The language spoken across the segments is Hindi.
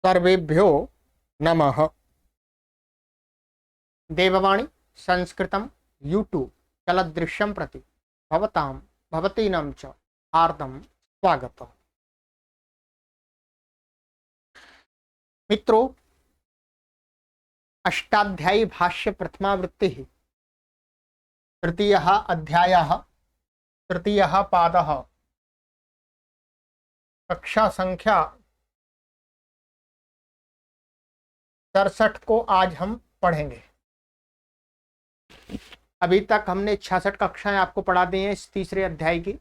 सर्वेभ्यो नमः। देववाणी संस्कृतं यूट्यूब चलदृश्यं प्रति भवतां भवतीनां च हार्दं स्वागतम्। मित्रों, अष्टाध्यायी भाष्य प्रथमावृत्ति तृतीयः अध्यायः तृतीयः पादः कक्षा संख्या 67 को आज हम पढ़ेंगे। अभी तक हमने 66 कक्षाएं आपको पढ़ा दी हैं। इस तीसरे अध्याय की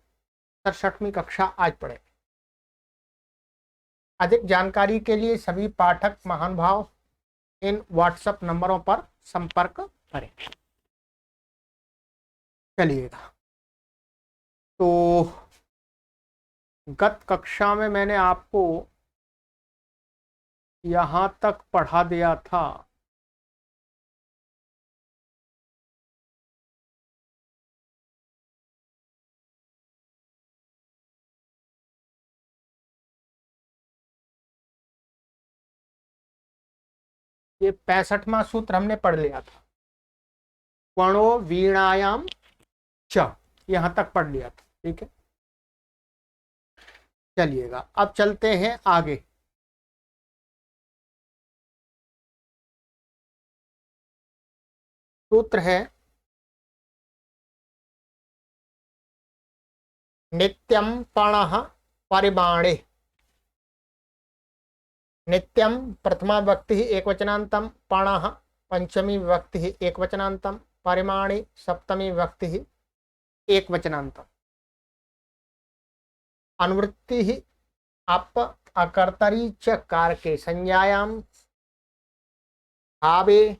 67वीं कक्षा आज पढ़ेंगे। अधिक जानकारी के लिए सभी पाठक महानुभाव इन व्हाट्सएप नंबरों पर संपर्क करें। चलिएगा, तो गत कक्षा में मैंने आपको यहां तक पढ़ा दिया था। ये 65वां सूत्र हमने पढ़ लिया था, वर्णो वीणायाम च, यहां तक पढ़ लिया था। ठीक है, चलिएगा अब चलते हैं आगे। सूत्र है नित्यं पणः परिमाणे। नित्यं प्रथमा विभक्ति एकवचनान्तं, पणः पंचमी विभक्ति एकवचनान्तं, परिमाणे सप्तमी विभक्ति एकवचनान्तं। अनुवृत्ति अप अकर्तरी च कारके संज्ञायां भावे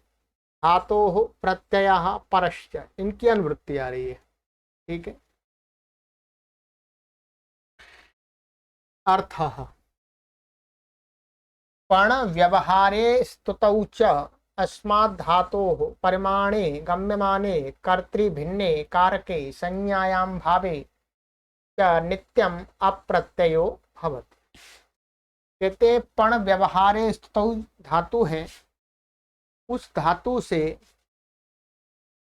धातोः प्रत्ययः परश्च, इनकी अनुवृत्ति आ रही है। ठीक है, अर्थः पण व्यवहारे स्तुतौ च अस्माद् धातोः परिमाणे गम्यमाने कर्तृभिन्ने कारके संज्ञायां भावे च नित्यम् अप्रत्ययो भवति। कहते पण व्यवहारे स्तुतौ धातु है, उस धातु से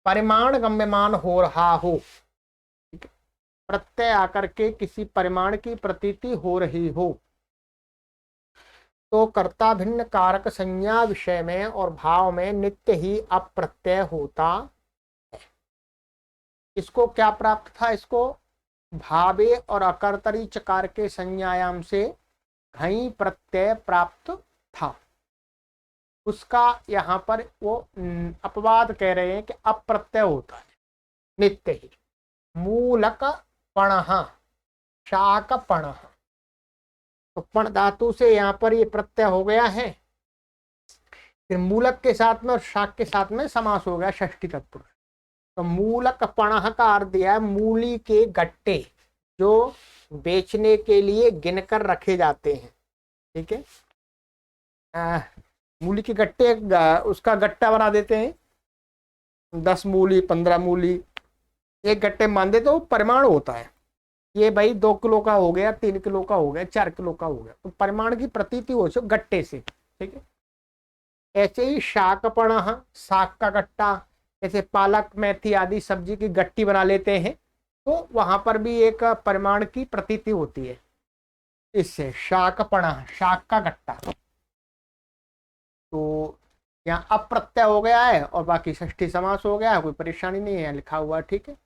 परिमाण गम्यमान हो रहा हो, प्रत्यय आकर के किसी परिमाण की प्रतीति हो रही हो, तो कर्ता भिन्न कारक संज्ञा विषय में और भाव में नित्य ही अप्रत्यय होता है। इसको क्या प्राप्त था? इसको भावे और अकर्तरी चकार के संज्ञायाम से घई प्रत्यय प्राप्त था। उसका यहाँ पर वो अपवाद कह रहे हैं कि अप्रत्यय होता है नित्य ही। मूलक पणः शाक पणः, तो पण धातु से यहाँ पर ये प्रत्यय हो गया है। फिर मूलक के साथ में और शाक के साथ में समास हो गया षष्ठी तत्पुरुष। तो मूलक पणः का अर्थ दिया है मूली के गट्टे जो बेचने के लिए गिनकर रखे जाते हैं। ठीक है, मूली के गट्टे, उसका गट्टा बना देते हैं, 10 मूली 15 मूली एक गट्टे मान देते, तो परिमाण होता है। ये भाई 2 किलो का हो गया, 3 किलो का हो गया, 4 किलो का हो गया, तो परिमाण की प्रतीति हो गट्टे से। ठीक है, ऐसे ही शाकपणः, साग का गट्टा, जैसे पालक मेथी आदि सब्जी की गट्टी बना लेते हैं, तो वहां पर भी एक परिमाण की प्रतीति होती है। इससे शाकपणः, शाक का गट्टा। तो यहाँ अप्रत्यय हो गया है और बाकी षष्ठी समास हो गया है, कोई परेशानी नहीं है, लिखा हुआ। ठीक है,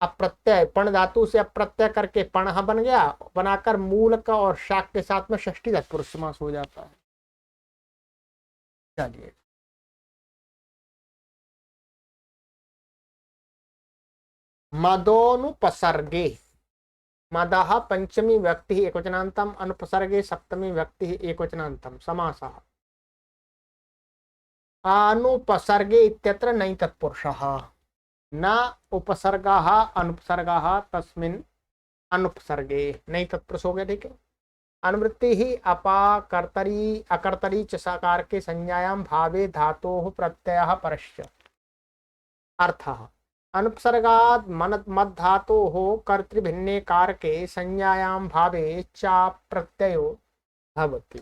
अप्रत्यय पण धातु से अप्रत्यय करके पणः बन गया, बनाकर मूल का और शाक के साथ में षष्ठी तत्पुरुष समास हो जाता है। चलिए, मदोनुपसर्गे, मदः पंचमी व्यक्ति एकवचनान्तम, अनुपसर्गे सप्तमी व्यक्ति एकवचनान्तम समासः। अनुपसर्गे इत्यत्र नई तत्पुरुषः, न उपसर्गाः अनुपसर्गाः तस्मिन् अनुपसर्गे, नई तत्पुरुष हो गया। ठीक है, अनुवृत्ति ही अपाकर्तरी अकर्तरी च सकार के संज्ञायां भावे धातोः प्रत्ययः परश्च। अर्थः अनुपसर्गात् मद धातोः कर्तृभिन्ने कारके संज्ञायां भावे च प्रत्ययो भवति।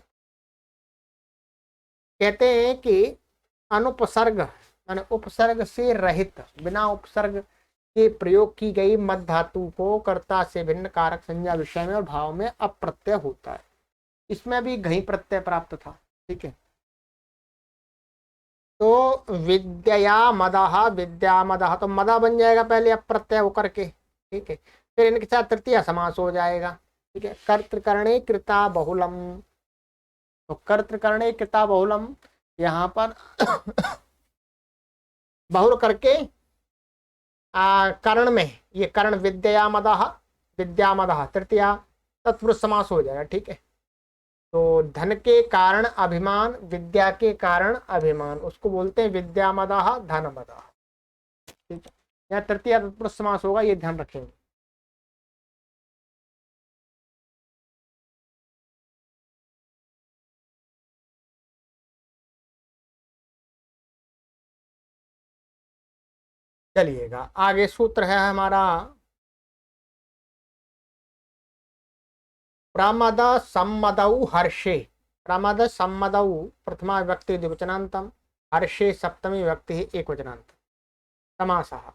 कहते हैं कि अनुपसर्ग माने उपसर्ग से रहित, बिना उपसर्ग के प्रयोग की गई मध्य धातु को कर्ता से भिन्न कारक संज्ञा विषय में और भाव में अप्रत्यय होता है। इसमें भी घई प्रत्यय प्राप्त था। ठीक है, तो विद्या मदः, विद्या मदः, तो मदा बन जाएगा पहले अप्रत्यय होकर के। ठीक है, फिर इनके साथ तृतीय समास हो जाएगा। ठीक है, कर्तृकरणे कृता बहुलम, तो कर्तृकरणे कृता बहुलम यहाँ पर बहुल करके कर्ण में, ये कर्ण विद्या मदः, विद्या मदः तृतीया तत्पुरुष समास हो जाएगा। ठीक है, तो धन के कारण अभिमान, विद्या के कारण अभिमान, उसको बोलते हैं विद्या मदः धन मदः। ठीक है, यहाँ तृतीया तत्पुरुष समास होगा, ये ध्यान रखेंगे। चलिएगा आगे, सूत्र है हमारा प्रमद सम्मदौ हर्षे, प्रमद सम्मदौ प्रथमा विभक्ति द्विवचनान्तम, हर्षे सप्तमी विभक्ति एकवचनान्त। समासः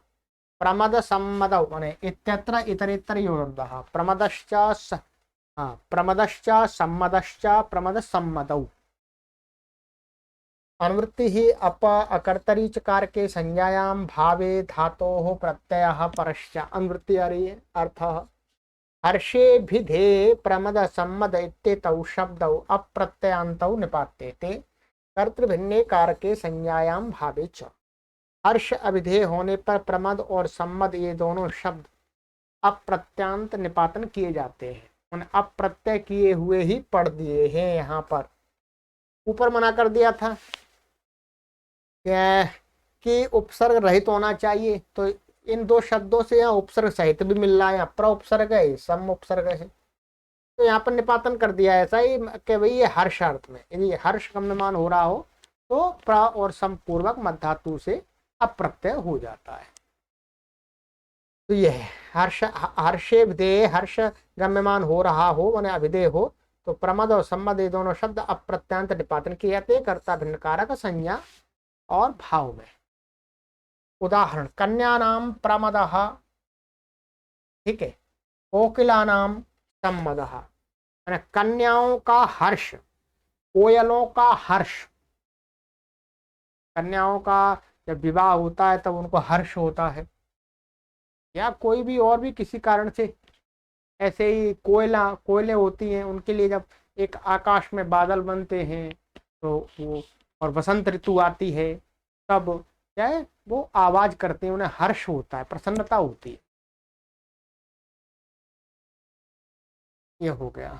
प्रमद सम्मदौ माने इत्यत्र इतरेतर योगः, प्रमदश्च प्रमदश्च सम्मदश्च प्रमद सम्मदौ। अनुवृत्ति ही अप अकर्तरी चकार के संज्ञायाम भावे धातोः प्रत्ययः परश्च, अनुवृत्ति आ रही है। अर्थ हर्षे भिधे प्रमद सम्मद इत्येतौ शब्दौ अप्रत्ययान्तौ निपात्यते कर्तृभिन्ने कारके संज्ञायाम भावे च। हर्ष अभिधेय होने पर प्रमद और सम्मद ये दोनों शब्द अप्रत्यांत निपातन किए जाते हैं, उन्हें अप्रत्यय किए हुए ही पढ़ दिए हैं। यहाँ पर ऊपर मना कर दिया था कि उपसर्ग रहित होना चाहिए, तो इन दो शब्दों से यहाँ उपसर्ग सहित भी मिल रहा है, यहाँ प्र उपसर्ग है, सम उपसर्ग है, तो यहाँ पर निपातन कर दिया ऐसा ही कि भाई ये हर्ष अर्थ में, यदि हर्ष गम्यमान हो रहा हो तो प्र और सम पूर्वक मध्य धातु से अप्रत्यय हो जाता है। तो ये है हर्ष, हर्षे विधेय, हर्ष गम्यमान हो रहा हो माने अभिधेय हो, तो प्रमद और सम्मद ये दोनों शब्द अप्रत्यांत निपातन किए जाते हैं कर्ता भिन्न कारक संज्ञा और भाव में। उदाहरण कन्या नाम प्रमदः, ठीक है, कोकिला नाम सम्मदः, कन्याओं का हर्ष, कोयलों का हर्ष। कन्याओं का जब विवाह होता है तब उनको हर्ष होता है, या कोई भी और भी किसी कारण से ऐसे ही कोयले होती हैं, उनके लिए जब एक आकाश में बादल बनते हैं तो वो, और बसंत ऋतु आती है तब क्या है वो आवाज करते हैं, उन्हें हर्ष होता है, प्रसन्नता होती है। ये हो गया।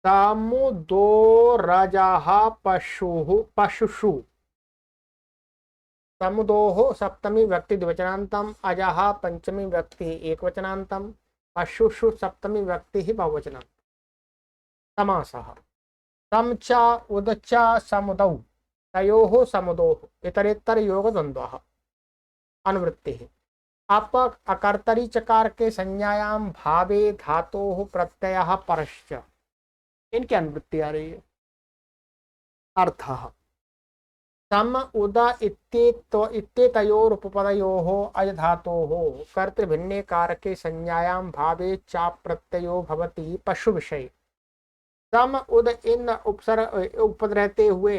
समुदो रजः पशुषु, समुदोः सप्तमी व्यक्ति द्विवचनान्तम, अजः पंचमी व्यक्ति एकवचनान्तम, पशुषु सप्तमी व्यक्ति ही बहुवचनान्तम। समासः सम च उद च समुदौ तयोः समुदोः इतरेतर योग द्वन्द्वः। अनुवृत्ति अप अकर्तरी चकार के संज्ञायाम भावे धातोः प्रत्ययः परश्च, इनकी अनुवृत्ति आ रही है। अर्थः सम उद इत्येतयोरुपपदयोः अज धातोः कर्तृभिन्ने कारके संज्ञायाम भावे चा प्रत्ययो भवति पशु विषय। सम उद इन उपसर्ग उपद रहते हुए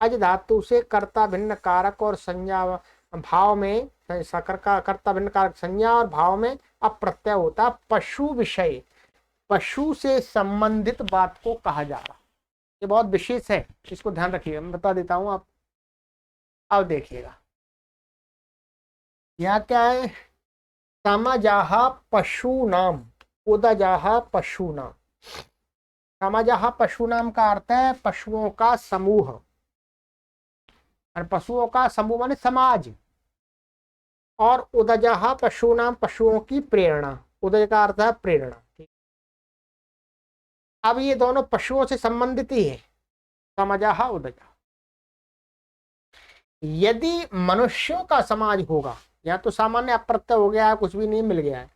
अज धातु से कर्ता भिन्न कारक और संज्ञा भाव में, कर्ता भिन्न कारक संज्ञा और भाव में अप्रत्यय होता। पशु विषय, पशु से संबंधित बात को कहा जा रहा, ये बहुत विशेष है, इसको ध्यान रखिएगा, मैं बता देता हूं आप। अब देखिएगा यहाँ क्या है, समजाहा पशु नाम, उदजाहा पशु नाम। समजाहा पशु नाम का अर्थ है पशुओं का समूह, और पशुओं का समूह माने समाज, और उदजाहा पशु नाम पशुओं की प्रेरणा, उदय का अर्थ है प्रेरणा। अब ये दोनों पशुओं से संबंधित ही है, समजाहा उदजा। यदि मनुष्यों का समाज होगा, या तो सामान्य अप्रत्यय हो गया है, कुछ भी नहीं मिल गया है,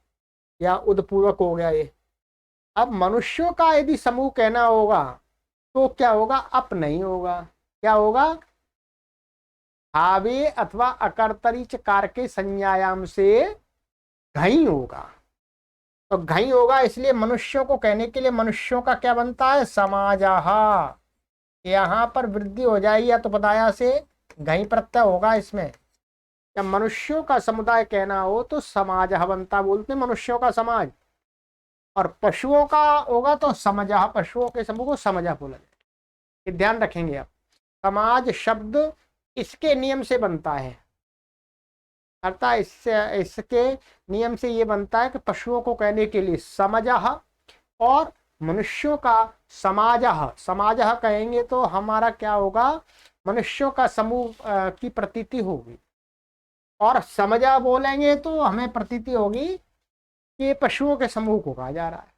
या उदपूर्वक हो गया ये, अब मनुष्यों का यदि समूह कहना होगा तो क्या होगा, अप नहीं होगा, क्या होगा, भावे अथवा अकर्तरी चकार के संज्ञायाम से घई होगा। तो घई होगा, इसलिए मनुष्यों को कहने के लिए मनुष्यों का क्या बनता है, समाजः। यहां पर वृद्धि हो जाएगी या तो बताया से घई प्रत्यय होगा इसमें। जब मनुष्यों का समुदाय कहना हो तो समाजः बनता, बोलते हैं मनुष्यों का समाज। और पशुओं का होगा तो समजः, पशुओं के समूह को समझा बोला जाए। ये ध्यान रखेंगे आप, समाज शब्द इसके नियम से बनता है, अर्थात इसके नियम से ये बनता है कि पशुओं को कहने के लिए समजः और मनुष्यों का समाजः। समाजः कहेंगे तो हमारा क्या होगा, मनुष्यों का समूह की प्रतीति होगी, और समझा बोलेंगे तो हमें प्रतीति होगी कि ये पशुओं के समूह को कहा जा रहा है।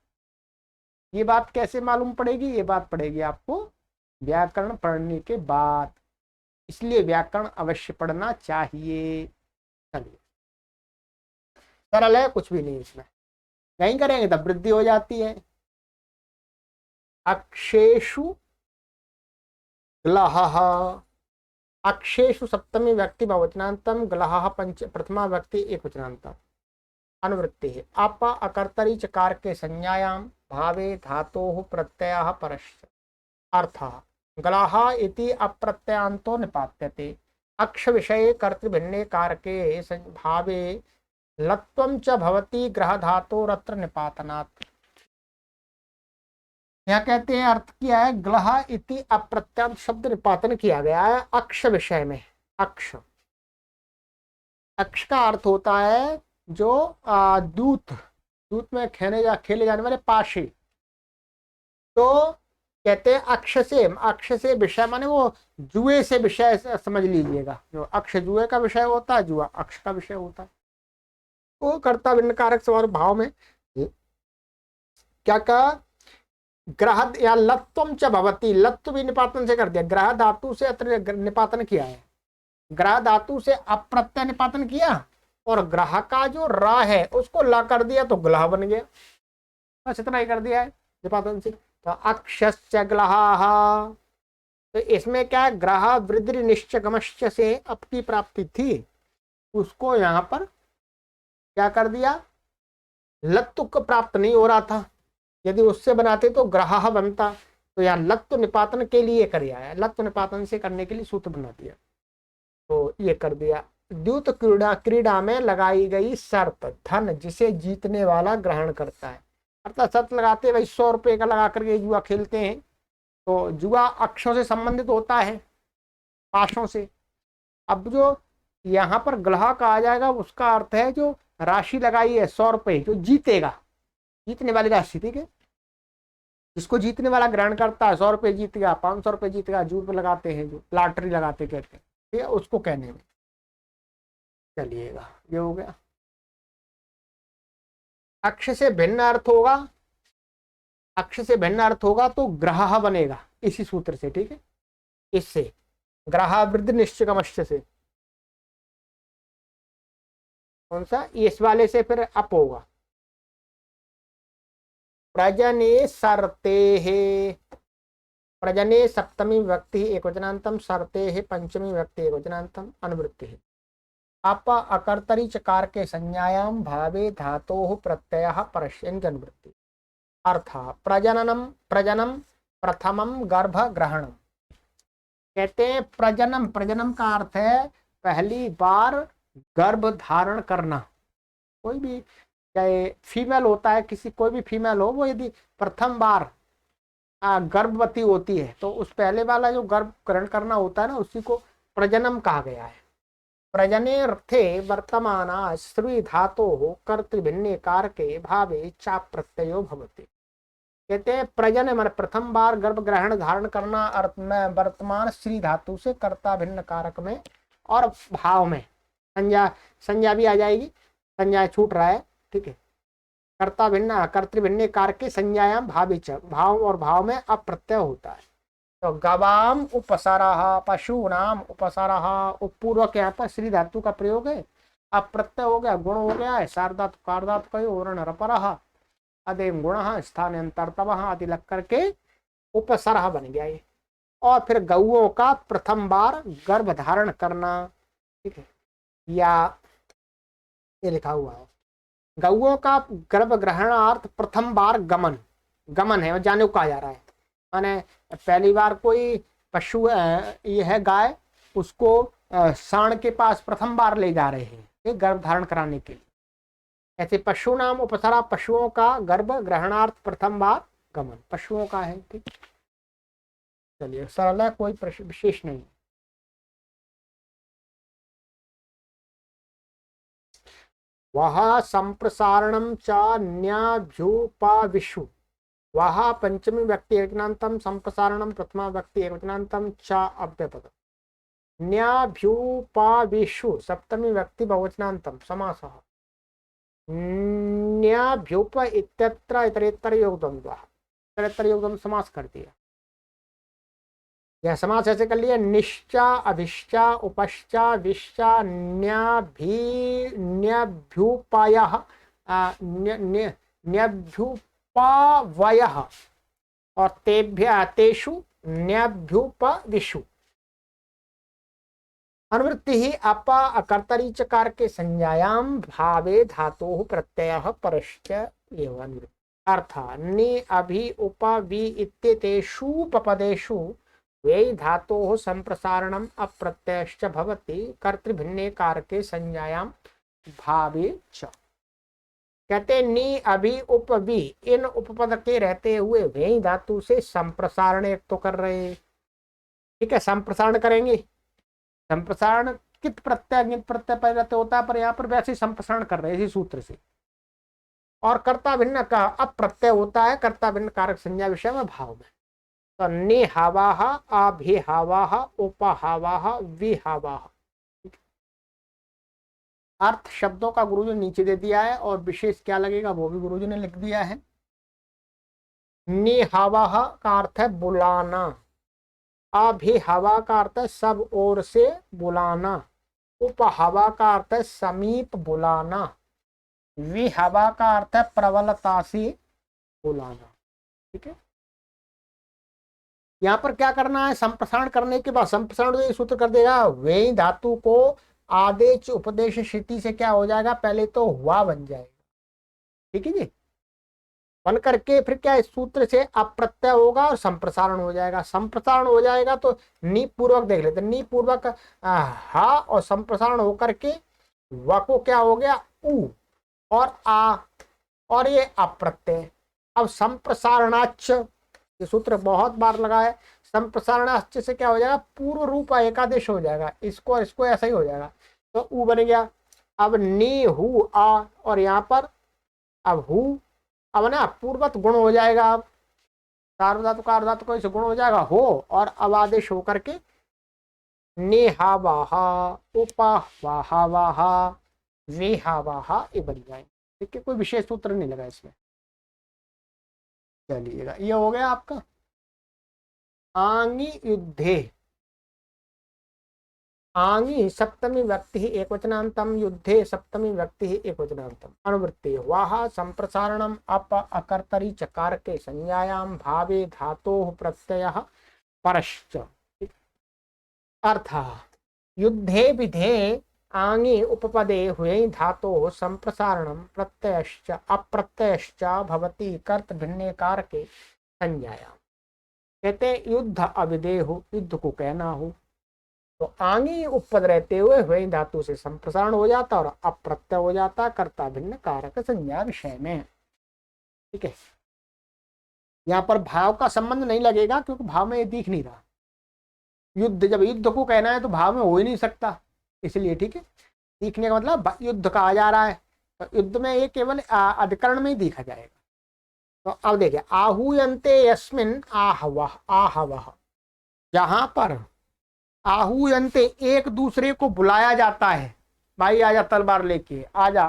ये बात कैसे मालूम पड़ेगी, ये बात पड़ेगी आपको व्याकरण पढ़ने के बाद, इसलिए व्याकरण अवश्य पढ़ना चाहिए। चलिए, सरल है, कुछ भी नहीं इसमें, नहीं करेंगे तब वृद्धि हो जाती है। अक्षेषु ग्लहः, अक्षेषु सप्तमी व्यक्ति बहुवचनांतम, ग्लहः पंच प्रथमा व्यक्ति एक वचनांतम। अनुवृत्ति है, अप अकर्तरी चकार के संज्ञायाम भावे धातोः प्रत्ययः परस्य। अर्थः ग्लहः इति अप्रत्ययांतो निपात्यते, अक्ष विषये कर्तृभिन्ने कारके भावे लत्वं च भवति ग्रह धातोरत्र निपातनात्। यहाँ कहते हैं अर्थ किया है, ग्लह इति अप्रत्यांत शब्द निपातन किया गया है अक्ष विषय में। अक्ष, अक्ष का अर्थ होता है जो दूत, दूत में खेले जाने वाले पाशे। तो कहते हैं अक्ष से विषय माने वो जुए से विषय समझ लीजिएगा, जो अक्ष जुए का विषय होता है, जुआ अक्ष का विषय होता है। वो कर्ता भिन्न कारक सवार भाव में क्या कहा, ग्रह या लत्वम च भवति, लत्व भी निपातन से कर दिया, ग्रह धातु से अत्र निपातन किया है, ग्रह धातु से अप्रत्यय निपातन किया, और ग्रह का जो रा है उसको ला कर दिया तो ग्लह बन गया, बस इतना ही कर दिया है निपातन से। तो अक्षश्च ग्लहाः, तो इसमें क्या है, ग्रह वृद्धि निश्चगमश्च से अप की प्राप्ति थी, उसको यहाँ पर क्या कर दिया, लत्व को प्राप्त नहीं हो रहा था, यदि उससे बनाते तो ग्रह बनता, तो यहाँ लत्व निपातन के लिए कर आया, लत्व निपातन से करने के लिए सूत्र बना दिया, तो ये कर दिया। द्यूत क्रीड़ा में लगाई गई शर्त, धन जिसे जीतने वाला ग्रहण करता है, अर्थात शर्त लगाते भाई 100 रुपये का लगा करके जुआ खेलते हैं, तो जुआ अक्षों से संबंधित होता है, पाशों से। अब जो यहाँ पर ग्लह का आ जाएगा, उसका अर्थ है जो राशि लगाई है 100 रुपये, जो जीतेगा, जीतने वाली राशि, ठीक है, जिसको जीतने वाला ग्रहण करता है, 100 रुपये जीत गया, 500 रुपये जीत गया, जूट लगाते हैं, जो लॉटरी लगाते कहते हैं, ठीक है, उसको कहने में। चलिएगा, ये हो गया। अक्ष से भिन्न अर्थ होगा, अक्ष से भिन्न अर्थ होगा तो ग्रह बनेगा इसी सूत्र से, ठीक है, इससे ग्रह वृद्धि निश्चयमश्च से, कौन सा, इस वाले से फिर अप होगा। प्रजने सरते है, प्रजने सप्तमी व्यक्ति एक वचनांतम, सरते है पंचमी व्यक्ति एक वचनांतम। अनुवृत्ति है, अप अकर्तरी चकार के संज्ञायाम भावे धातोः प्रत्ययः परस्य, अनुवृत्ति। अर्थ प्रजननम, प्रजनम प्रथमम गर्भ ग्रहणम, कहते हैं प्रजनम, प्रजनम का अर्थ है पहली बार गर्भ धारण करना। कोई भी चाहे फीमेल होता है, किसी कोई भी फीमेल हो, वो यदि प्रथम बार गर्भवती होती है तो उस पहले वाला जो गर्भ ग्रहण करना होता है ना, उसी को प्रजनम कहा गया है। प्रजनेऽर्थे वर्तमान स्त्री धातोः कर्तृभिन्ने कारके भावे चाप प्रत्ययो भवति। कहते हैं प्रजन मन प्रथम बार गर्भ ग्रहण धारण करना अर्थ में वर्तमान स्त्री धातु से कर्ता भिन्न कारक में और भाव में, संज्ञा भी आ जाएगी, संज्ञा छूट रहा है, ठीक है, कर्ता भिन्न कर्तृभिन्ने कारक के संज्ञायाम भाविच, भाव और भाव में अप्रत्यय होता है। तो गवाम उपसरः, पशूनाम उपसरः, उपपूर्वक यहाँ पर श्री धातु का प्रयोग है, अप्रत्यय हो गया, गुण हो गया है, सार्धातु कार्धातु कयो वर्ण रपरः, अदेम गुण स्थानांतरतम आदि लग करके उपसर्ग बन गया ये। और फिर गौओं का प्रथम बार गर्भ धारण करना, ठीक है, या ये लिखा हुआ है गौओं का गर्भ ग्रहणार्थ प्रथम बार गमन, गमन है जाने को कहा जा रहा है। माने पहली बार कोई पशु ये है गाय, उसको सांड के पास प्रथम बार ले जा रहे हैं गर्भ धारण कराने के लिए। ऐसे पशु नाम उपसर्ग पशुओं का गर्भ ग्रहणार्थ प्रथम बार गमन, पशुओं का है, ठीक। चलिए सरल है, कोई विशेष नहीं। वह संप्रसारणम च न्याभ्युपविषु, वह पंचमी व्यक्ति एकवचनांतम संप्रसारणम प्रथमा व्यक्ति एकवचनांतम च अव्यपद, न्याभ्युपविषु सप्तमी व्यक्ति बहुवचनांतम समासः, न्याभ्युप इत्यत्र इतरेतर योगद्वंद्वः, इतरेतर योगद्वंद्व समास कर दिया। यह समास ऐसे कर लिया, निश्चा अभिश्चा उपश्चा विश्चा न्यभ्युपायः न्यभ्युपावयः और तेभ्य तेषु न्यभ्युपविषु। अनुवृत्ति ही अप अकर्तरी चकार के संज्ञायाम भावे धातोः प्रत्ययः परश्च एव अनुवृत्ति। अर्थात् नि अभि उप वि इत्येतेषु पपदेषु वे धातोः संप्रसारणम अप्रत्ययश्च भवति कर्तृभिन्ने कारके संज्ञायाम भावे च। कहते नि अभि उप वि इन उपपद के रहते हुए वे धातु से संप्रसारण एक तो कर रहे, ठीक है, संप्रसारण करेंगे। संप्रसारण कित प्रत्यय प्रत्यय परिणत होता है, पर यहाँ पर वैसे संप्रसारण कर रहे हैं इसी सूत्र से। और कर्ता भिन्न का अप्रत्यय होता है कर्ता भिन्न कारक संज्ञा विषय में भाव में। तो निहावाह अभिहावाह उपहावाह विहावाह, अर्थ शब्दों का गुरुजी ने नीचे दे दिया है और विशेष क्या लगेगा वो भी गुरुजी ने लिख दिया है। निहावाह का अर्थ है बुलाना, अभिहवा का अर्थ है सब ओर से बुलाना, उपहवा का अर्थ है समीप बुलाना, विहवा का अर्थ है प्रबलता से बुलाना, ठीक है। यहाँ पर क्या करना है, संप्रसारण करने के बाद संप्रसारण तो ये सूत्र कर देगा वे धातु को आदेश उपदेश स्थिति से क्या हो जाएगा, पहले तो हुआ बन जाएगा, ठीक है जी, बन करके फिर क्या इस सूत्र से अप्रत्यय होगा और संप्रसारण हो जाएगा। संप्रसारण हो जाएगा तो नी पूर्वक देख लेते, नी पूर्वक हा और संप्रसारण होकर के व को क्या हो गया उ और आ और ये अप्रत्यय। अब संप्रसारणाच्च ये सूत्र बहुत बार लगा है, संप्रसारणाच्च से क्या हो जाएगा पूर्व रूप एकादेश हो जाएगा, इसको और इसको ऐसा ही हो जाएगा, तो उ बन गया। अब नी हु आ और यहाँ पर अब हु, अब ना पूर्वत गुण हो जाएगा, अब सार्वधातु का अर्धातु को इसे गुण हो जाएगा हो और अब आदेश होकर के नेहावाहा उपवाहावाहा वेहावाहा ये बन जाए, ठीक है, कोई विशेष सूत्र नहीं लगा इसमें। चलिएगा ये हो गया आपका आंगी युद्धे, आंगी सप्तमी व्यक्ति एकवचनांतम युद्धे सप्तमी व्यक्ति एकवचनांतम। अनुवृत्ति वाह संप्रसारणम अप अकर्तरी चकार के संज्ञायाम भावे धातोः प्रत्ययः परश्च। अर्थात् युद्धे विधे आंगी उपपदे हुए धातोः संप्रसारणम प्रत्ययश्च अप्रत्ययश्च भवति कर्त भिन्ने कारके संज्ञायाम। कहते युद्ध अविधेयु, युद्ध को कहना हो तो आंगी उपपद रहते हुए हुए धातु से संप्रसारण हो जाता और अप्रत्यय हो जाता कर्ता भिन्न कारक संज्ञा विषय में, ठीक है। यहाँ पर भाव का संबंध नहीं लगेगा क्योंकि भाव में ये दिख नहीं रहा। युद्ध जब युद्ध को कहना है तो भाव में हो ही नहीं सकता, इसलिए, ठीक है, दिखने का मतलब युद्ध कहा जा रहा है तो युद्ध में ये केवल अधिकरण में ही दिखा जाएगा। तो अब देखिए आहूयन्ते यस्मिन आहवः, आहवः जहां पर आहूयन्ते एक दूसरे को बुलाया जाता है, भाई आजा तलवार लेके, आजा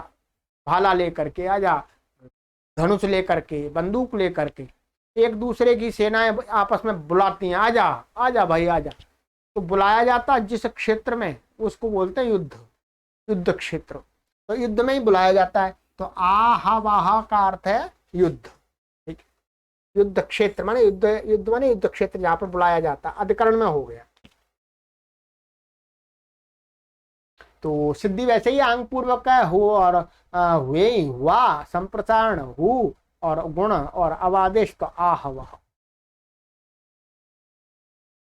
भाला लेकर के, आजा धनुष लेकर के, बंदूक लेकर के, एक दूसरे की सेनाएं आपस में बुलाती हैं, आजा आजा भाई आजा। तो बुलाया जाता है जिस क्षेत्र में उसको बोलते हैं युद्ध, युद्ध क्षेत्र, तो युद्ध में ही बुलाया जाता है। तो आहवाह का अर्थ है युद्ध, ठीक है। युद्ध क्षेत्र माने युद्ध, युद्ध माने युद्ध क्षेत्र जहां पर बुलाया जाता, अधिकरण में हो गया। तो सिद्धि वैसे ही आंग पूर्वक है, हो और हुए ही, हुआ, संप्रसारण हु, और गुण और अवादेश तो आहवह।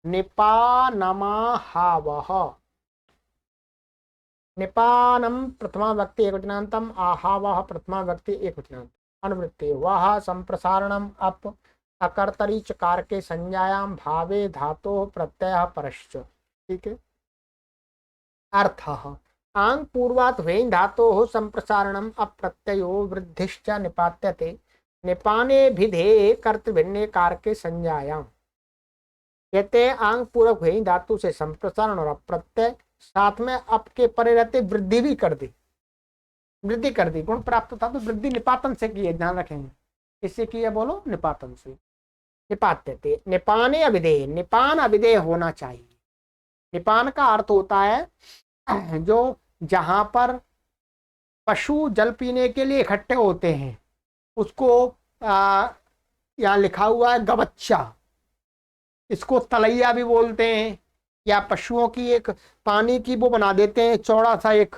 निपानमाहावह, निपानम प्रथमा व्यक्ति एकवचनांतम, आहावह प्रथमा व्यक्ति एकवचनांतम। अनुवृत्ति वह संप्रसारणम अप अकर्तरी चकार के संज्ञायाम भावे धातो प्रत्यय परश्च, ठीक है। अर्थ आंग पूर्वात वेन धातो संप्रसारणम अप्रत्ययो वृद्धिश्च निपात्यते, निपाने भिधे कर्तभिन्ने कार के संज्ञायाम। कहते हैं आंग पूर्वक वेन धातु से संप्रसारण और अप्रत्यय, साथ में अप के परे रहते वृद्धि भी कर दी, वृद्धि कर दी। गुण प्राप्त था तो वृद्धि निपातन से की है, ध्यान रखेंगे। इससे की है, बोलो, निपातन से। निपात्यते, निपाने अविधेय, निपान अविधेय होना चाहिए। निपान का अर्थ होता है जो जहां पर पशु जल पीने के लिए इकट्ठे होते हैं, उसको यहाँ लिखा हुआ है गबच्चा, इसको तलैया भी बोलते हैं, या पशुओं की एक पानी की वो बना देते हैं चौड़ा सा एक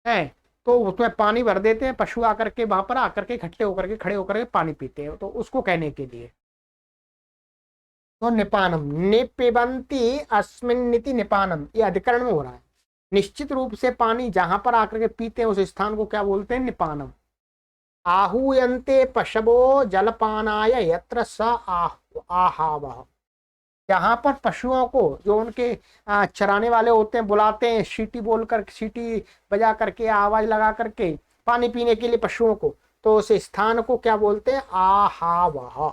है, तो उसमें पानी भर देते हैं, पशु आकर के वहां पर आकर के इकट्ठे होकर के खड़े होकर के पानी पीते हैं, तो उसको कहने के लिए। तो निपानम, निपिबंती अस्मिन्निति निपानम, ये अधिकरण में हो रहा है। निश्चित रूप से पानी जहां पर आकर के पीते हैं उस स्थान को क्या बोलते हैं, निपानम। आहूयन्ते पशवो जलपानाय यत्र स आहावः, जहां पर पशुओं को, जो उनके चराने वाले होते हैं, बुलाते हैं, सीटी बोलकर, सीटी बजा करके, आवाज लगा करके पानी पीने के लिए पशुओं को, तो उस स्थान को क्या बोलते हैं, आहावः।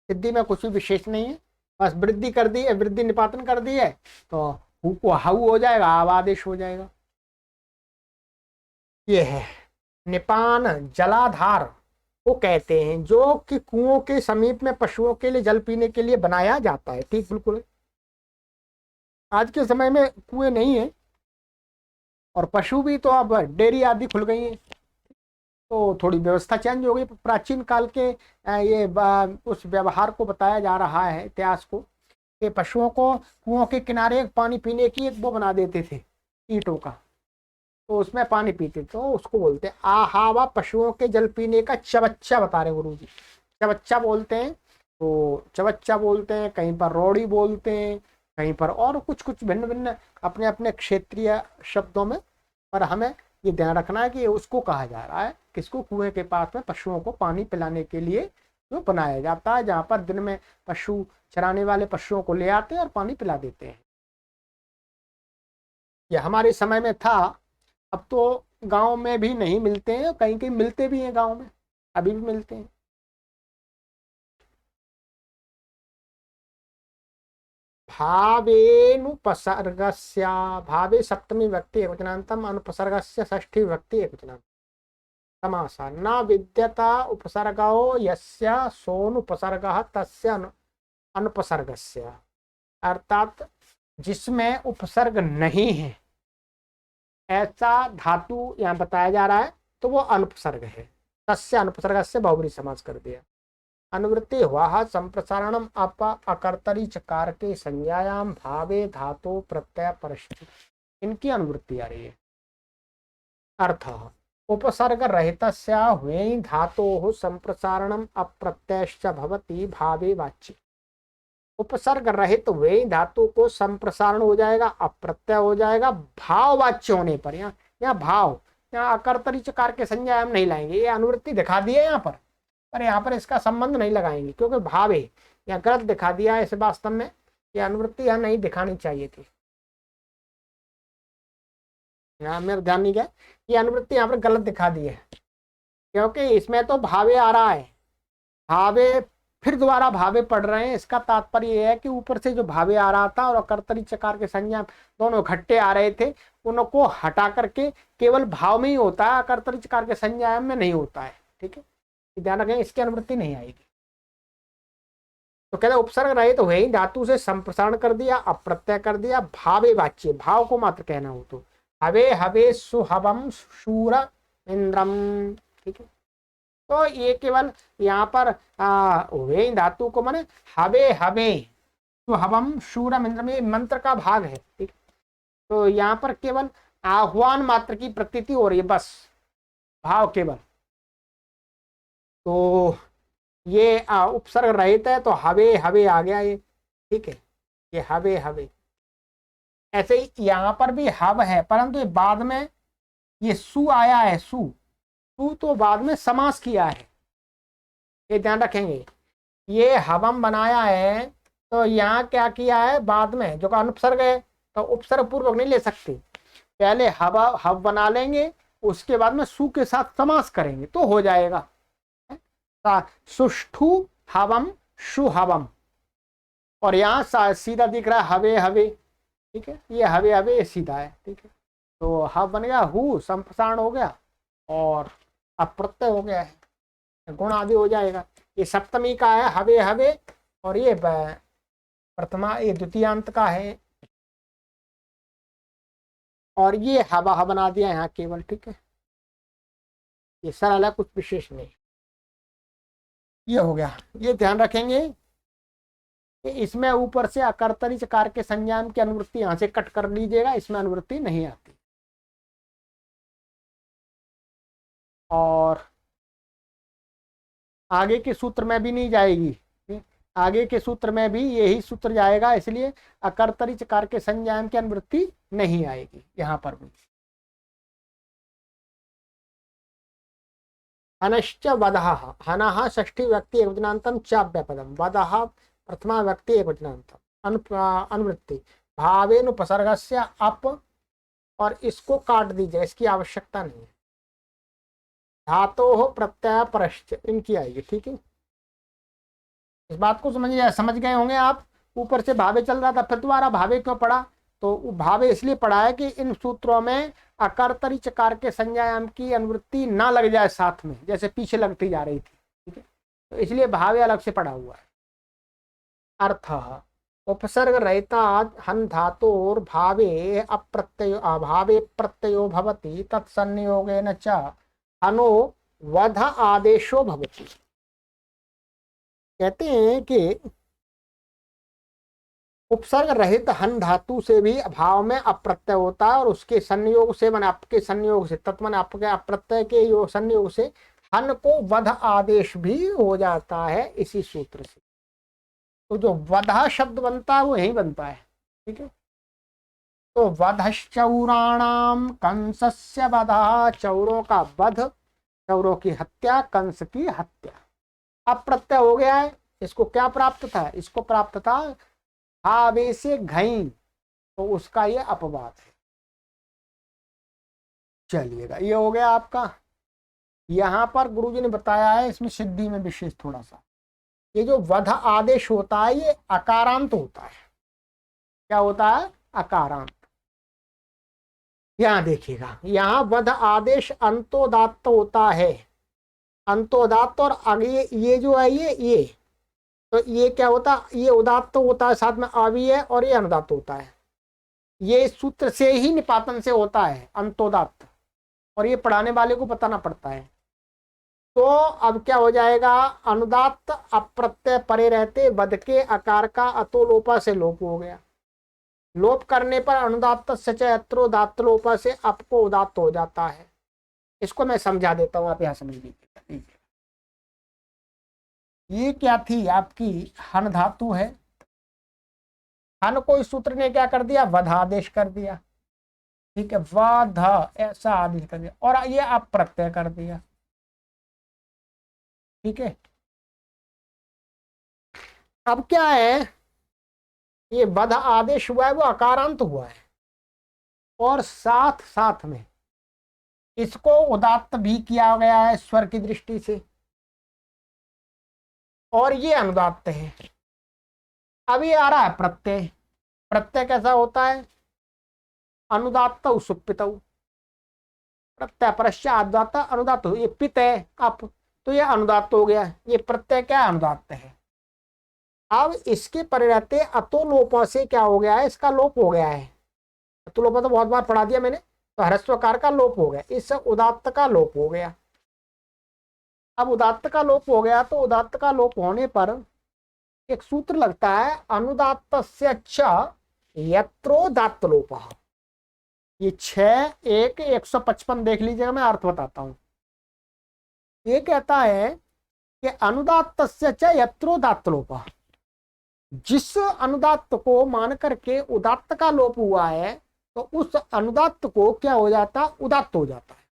सिद्धि में कुछ भी विशेष नहीं है, बस वृद्धि कर दी है, वृद्धि निपातन कर दी है, तो हु को हाउ हो जाएगा, आवादेश हो जाएगा। ये है निपान। जलाधार वो कहते हैं जो कि कुओं के समीप में पशुओं के लिए जल पीने के लिए बनाया जाता है, ठीक, बिल्कुल। आज के समय में कुएं नहीं है, और पशु भी तो अब डेयरी आदि खुल गई है, तो थोड़ी व्यवस्था चेंज हो गई। प्राचीन काल के ये उस व्यवहार को बताया जा रहा है, इतिहास को, कि पशुओं को कुओं के किनारे पानी पीने की एक वो बना देते थे ईंटों का, तो उसमें पानी पीते, तो उसको बोलते हैं आहावा। पशुओं के जल पीने का चबच्चा बता रहे गुरु जी, चबच्चा बोलते हैं। तो चबच्चा बोलते हैं, कहीं पर रोड़ी बोलते हैं, कहीं पर और कुछ कुछ भिन्न भिन्न अपने अपने क्षेत्रीय शब्दों में, पर हमें ये ध्यान रखना है कि उसको कहा जा रहा है किसको, कुएं के पास में पशुओं को पानी पिलाने के लिए जो बनाया जाता है, जहाँ पर दिन में पशु चराने वाले पशुओं को ले आते हैं और पानी पिला देते हैं। यह हमारे समय में था, अब तो गांव में भी नहीं मिलते हैं, कहीं कहीं मिलते भी हैं, गांव में अभी भी मिलते हैं। भावेनुपसर्गस्य, भावे सप्तमी व्यक्ति एकवचनांतम, अनुपसर्गस्य षष्ठी व्यक्ति एकवचनांतम। समासा न विद्यता उपसर्गो यस्य सोनुपसर्गः तस्य अनुपसर्गस्य, अर्थात जिसमें उपसर्ग नहीं है ऐसा धातु यहाँ बताया जा रहा है, तो वो अनुपसर्ग है। तस्य अनुपसर्गस्य बहुब्रीहि समास कर दिया। अनुवृत्ति हुआ संप्रसारणम अप अकर्तरी चकार के संज्ञायाम भावे धातु प्रत्यय परश्च, इनकी अनुवृत्ति आ रही है। अर्थ उपसर्ग रहितस्य हुए धातोः संप्रसारणम अप्रत्ययश्च भवति भावे वाच्य। उपसर्ग रहित वे धातु को संप्रसारण हो जाएगा, अप्रत्यय हो जाएगा भाववाच्य होने पर। यहाँ भाव, यहाँ अकर्तरी चकार के संज्ञायाम नहीं लाएंगे, ये अनुवृत्ति दिखा दी है यहाँ पर यहाँ पर इसका संबंध नहीं लगाएंगे, क्योंकि भाव है, यहाँ गलत दिखा दिया है। इसे वास्तव में ये अनुवृत्ति यहाँ नहीं दिखानी चाहिए थी, यहाँ मेरा ध्यान नहीं गया, ये अनुवृत्ति यहाँ पर गलत दिखा दी है, क्योंकि इसमें तो भावे आ रहा है, भावे फिर दोबारा भावे पढ़ रहे हैं। इसका तात्पर्य यह है कि ऊपर से जो भावे आ रहा था और अकर्तरी चकार के संज्ञा दोनों इकट्ठे आ रहे थे, उनको हटा करके केवल भाव में ही होता है, अकर्तरी चकार के संज्ञा में नहीं होता है, ठीक है, ध्यान रखें, इसकी अनुवृत्ति नहीं आएगी। तो कहते उपसर्ग रहे तो वही धातु से संप्रसारण कर दिया, अप्रत्यय कर दिया, भावे वाच्य, भाव को मात्र कहना हो तो हवे हवे सुहवम शूर इंद्रम। ठीक है, तो ये केवल यहाँ पर वे धातु को माने हवे हवे, तो हवम शूरम इंद्रम, ये मंत्र का भाग है। ठीक, तो यहाँ पर केवल आह्वान मात्र की प्रतीति हो रही है, बस भाव केवल। तो ये उपसर्ग रहित है, तो हवे हवे आ गया ये। ठीक है, ये हवे हवे। ऐसे ही यहाँ पर भी हव है, परंतु ये बाद में ये सु आया है, सु सु तो बाद में समास किया है, ये ध्यान रखेंगे। ये हवम बनाया है, तो यहाँ क्या किया है बाद में, जो का अनुपसर्ग है, तो उपसर्ग पूर्वक नहीं ले सकते, पहले हव बना लेंगे, उसके बाद में सु के साथ समास करेंगे तो हो जाएगा। सुष्ठु हवम शुहवम, और यहाँ सीधा दिख रहा है हवे हवे। ठीक है, ये हवे हवे सीधा है। ठीक है, तो हव बन गया, हु संप्रसारण हो गया और अप्रत्यय हो गया है, गुण आदि हो जाएगा। ये सप्तमी का है हवे हवे, और ये प्रथमा ये द्वितीयांत का है, और ये हवा बना दिया यहाँ केवल। ठीक है, ये सरल है, कुछ विशेष नहीं। ये हो गया, ये ध्यान रखेंगे कि इसमें ऊपर से अकर्तरी चकार के संज्ञान की अनुवृत्ति यहां से कट कर लीजिएगा, इसमें अनुवृत्ति नहीं आती। और आगे के सूत्र में भी नहीं जाएगी, आगे के सूत्र में भी यही सूत्र जाएगा, इसलिए अकर्तरी चकार के संज्ञान की अनुवृत्ति नहीं आएगी यहां पर भी। हनश्च वदः, हनः षष्ठी व्यक्ति एकवचनान्तम चाव्यपदम, वदः प्रथमा व्यक्ति एकवचनान्तम, अनुवृत्ति भावेनुपसर्गस्य अप, और इसको काट दीजिए, इसकी आवश्यकता नहीं है। धातोः प्रत्यय परश्च, इनकी आएगी। ठीक है, इस बात को समझ गए होंगे आप। ऊपर से भावे चल रहा था, फिर दोबारा भावे क्यों पड़ा, तो भावे इसलिए पड़ा है कि इन सूत्रों में अकर्तरी चकार के संज्ञायाम की अनुवृत्ति ना लग जाए साथ में, जैसे पीछे लगती जा रही थी। ठीक है, तो इसलिए भावे अलग से पड़ा हुआ है। अर्थ उपसर्ग रहिता हन धातोर भावे अप्रत्यय अभावे प्रत्ययो भवति, तत्संयोगेन च हनो वध आदेशो भवति। कहते हैं कि उपसर्ग रहित हन धातु से भी भाव में अप्रत्यय होता है, और उसके संयोग से मन आपके संयोग से तत्मन आपके अप्रत्यय के संयोग से हन को वध आदेश भी हो जाता है इसी सूत्र से। तो जो वधा शब्द बनता है वो यही बनता है। ठीक है, तो वधश्चौराणाम कंसस्य वधा, चौरों का वध, चौरों की हत्या, कंस की हत्या। अप्रत्यय हो गया है, इसको क्या प्राप्त था, इसको प्राप्त था भावे से घई, तो उसका ये अपवाद है। चलिएगा, ये हो गया आपका। यहां पर गुरुजी ने बताया है इसमें सिद्धि में विशेष थोड़ा सा, ये जो वध आदेश होता है ये अकारांत होता है। क्या होता है, अकारांत। यहां देखिएगा, यहां वध आदेश अंतोदात्त होता है, अंतोदात्त, और आगे ये जो है ये तो ये क्या होता है, ये उदात्त होता है, साथ में आवी है, और ये अनुदात्त होता है। ये सूत्र से ही निपातन से होता है अंतोदात्त, और ये पढ़ाने वाले को बताना पड़ता है। तो अब क्या हो जाएगा, अनुदात्त अप्रत्यय परे रहते वध के आकार का अतो लोपा से लोप हो गया। लोप करने पर अनुदात्त सचोदात्त लोपा से आपको उदात्त हो जाता है। इसको मैं समझा देता हूं, आप यहां समझ लीजिए। ये क्या थी आपकी हन धातु है, हन को इस सूत्र ने क्या कर दिया, वध आदेश कर दिया। ठीक है, वध ऐसा आदेश कर दिया, और ये अप्रत्यय कर दिया। ठीक है, अब क्या है, ये वध आदेश हुआ है वो अकारांत हुआ है, और साथ साथ में इसको उदात्त भी किया गया है स्वर की दृष्टि से, और ये अनुदात्त है। अब ये आ रहा है प्रत्यय। प्रत्यय कैसा होता है, अनुदात्त सुप्पित, प्रत्यय पश्चात अनुदात्त, ये पित है अप, तो ये अनुदात्त हो गया। ये प्रत्यय क्या अनुदात्त है। अब इसके परे रहते अतो लोप से क्या हो गया है, इसका लोप हो गया है। अतो लोप तो बहुत बार पढ़ा दिया मैंने, तो ह्रस्वकार का लोप हो गया, इस उदात्त का लोप हो गया। अब उदात्त का लोप हो गया तो उदात्त का लोप होने पर एक सूत्र लगता है, अनुदात्तस्य च यत्रोदात्त लोपः। ये 6 1 155 देख लीजिएगा, मैं अर्थ बताता हूं। ये कहता है कि अनुदात्तस्य च यत्रोदात्त लोपः, जिस अनुदात्त को मान करके उदात्त का लोप हुआ है तो उस अनुदात्त को क्या हो जाता, उदात्त हो जाता है।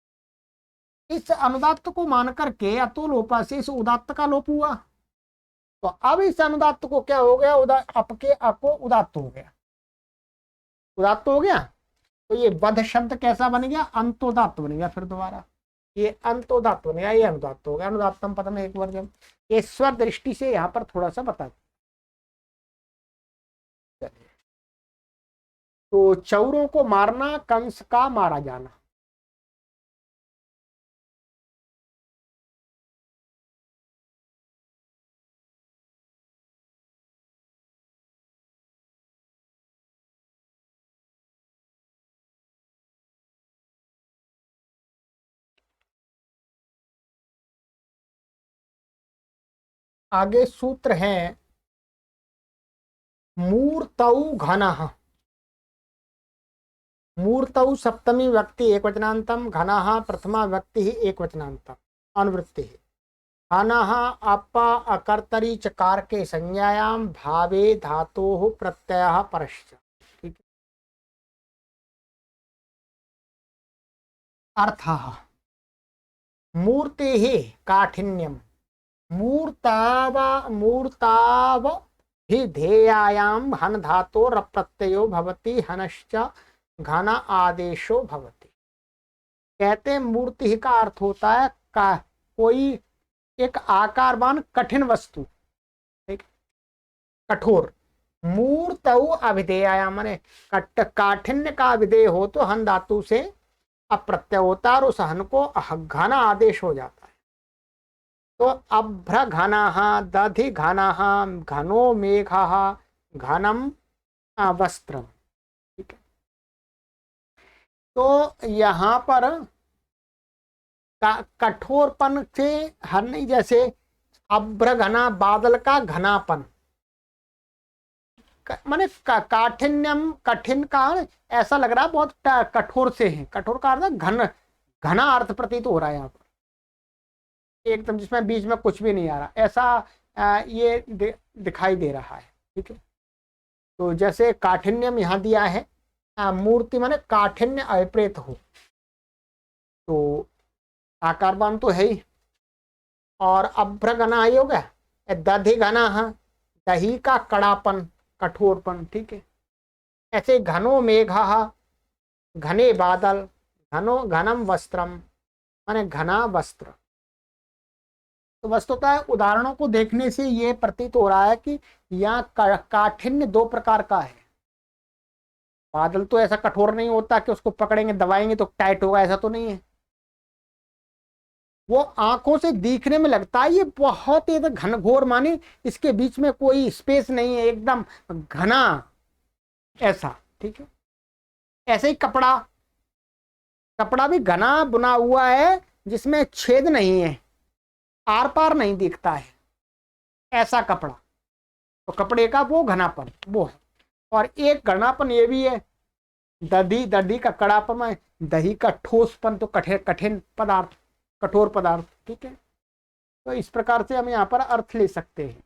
इस अनुदात्त को मान करके अतोलोपा से इस उदात्त का लोप हुआ, तो अब इस अनुदात्त को क्या हो गया, अपके आपको उदात्त हो गया, उदात्त हो गया। तो ये वध शब्द कैसा बन गया, अंतोदात्त बन गया। फिर दोबारा ये अंतोदात्त बन गया, ये अनुदात्त हो गया। अनुदात्तम पदम एक वर्गम। ये स्वर दृष्टि से यहाँ पर थोड़ा सा बता। तो चौरों को मारना, कंस का मारा जाना। आगे सूत्र है मूर्तौ घनः। मूर्तौ सप्तमी व्यक्ति एकवचनांतम, घनः प्रथमा व्यक्ति एकवचनांतम, अनुवृत्ति। घनः अप अकर्तरी चकार के संज्ञायाम भावे धातोः प्रत्ययः परश्च। ठीक है। अर्थः मूर्तेः काठिन्यम मूर्ताव ही ध्येयायाम हन धातो रप्रत्ययो भवति, हनश्च घन आदेशो भवति। कहते हैं मूर्ति का अर्थ होता है कोई एक आकारवान कठिन वस्तु, ठीक, कठोर। मूर्तौ अभिधेयायाम माने काठिन्य का विधेय हो तो हन धातु से अप्रत्यय होता है और उस हन को घन आदेश हो जाता है। तो अभ्र घनः, दधि घनः, घनो मेघः, घनम वस्त्रम। ठीक है। तो यहाँ पर कठोरपन से हर नहीं, जैसे अभ्र घना बादल का घनापन, माने काठिन्यम कठिन का ऐसा लग रहा है बहुत कठोर से है। कठोर का अर्थ घन, घना अर्थ प्रतीत हो रहा है यहाँ पर एकदम, जिसमें बीच में कुछ भी नहीं आ रहा, ऐसा ये दिखाई दे रहा है। ठीक है। तो जैसे काठिन्यम यहाँ दिया है, मूर्ति माने काठिन्य अभिप्रेत हो, तो आकारवान तो है ही। और अभ्र घना ही हो गया, दधि घना, दही का कड़ापन, कठोरपन। ठीक है। ऐसे घनो मेघा, घने बादल, घनम वस्त्रम माने घना वस्त्र। तो वस्तुतः उदाहरणों को देखने से ये प्रतीत हो रहा है कि यहाँ काठिन्य दो प्रकार का है। बादल तो ऐसा कठोर नहीं होता कि उसको पकड़ेंगे दबाएंगे तो टाइट होगा, ऐसा तो नहीं है। वो आंखों से दिखने में लगता है ये बहुत ही घनघोर, माने इसके बीच में कोई स्पेस नहीं है, एकदम घना ऐसा। ठीक है। ऐसे ही कपड़ा, कपड़ा भी घना बुना हुआ है जिसमें छेद नहीं है, आर पार नहीं दिखता है, ऐसा कपड़ा। तो कपड़े का वो घनापन वो है। और एक घनापन ये भी है, दधी का कड़ापन है, दही का ठोसपन, तो कठिन पदार्थ, कठोर पदार्थ। ठीक है। तो इस प्रकार से हम यहाँ पर अर्थ ले सकते हैं।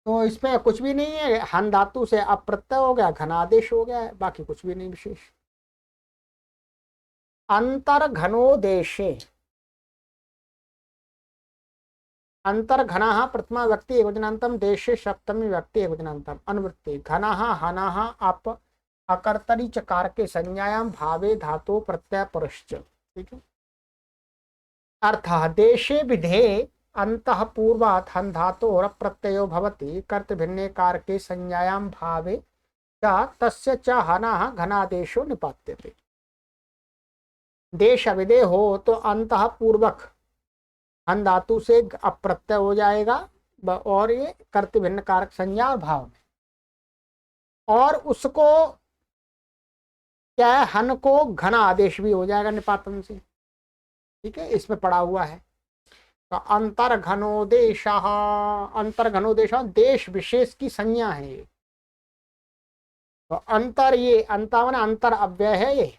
तो इसमें कुछ भी नहीं है, हन धातु से अप्रत्यय हो गया, घनादेश हो गया है, बाकी कुछ भी नहीं विशेष। अंतर घनो देशे, अंतर घना प्रथमा व्यक्ति एकवचनांतम, देशे सप्तमी व्यक्ति एकवचनांतम, अनुवृत्ति। घना हनः अप अकर्तरी चकार के संज्ञायाम भावे धातु प्रत्यय परश्च। ठीक है। अर्थः देशे विधे अंतः पूर्वात् हन धातोः प्रत्ययो भवति, कर्त भिन्ने कारके संज्ञायाम भावे च तस्य च हनः घनादेशो निपात्यते। देश अविधेय हो तो अंतः पूर्वक हन धातु से अप्रत्यय हो जाएगा, और ये कर्त भिन्न कारक संज्ञा और भाव में, और उसको क्या है, हन को घन आदेश भी हो जाएगा निपातन से। ठीक है, इसमें पड़ा हुआ है। तो अंतर्घनोदेश, अंतर्घनोदेश देश विशेष की संज्ञा है ये। तो अंतर, ये अंता माने अंतर अव्यय है ये,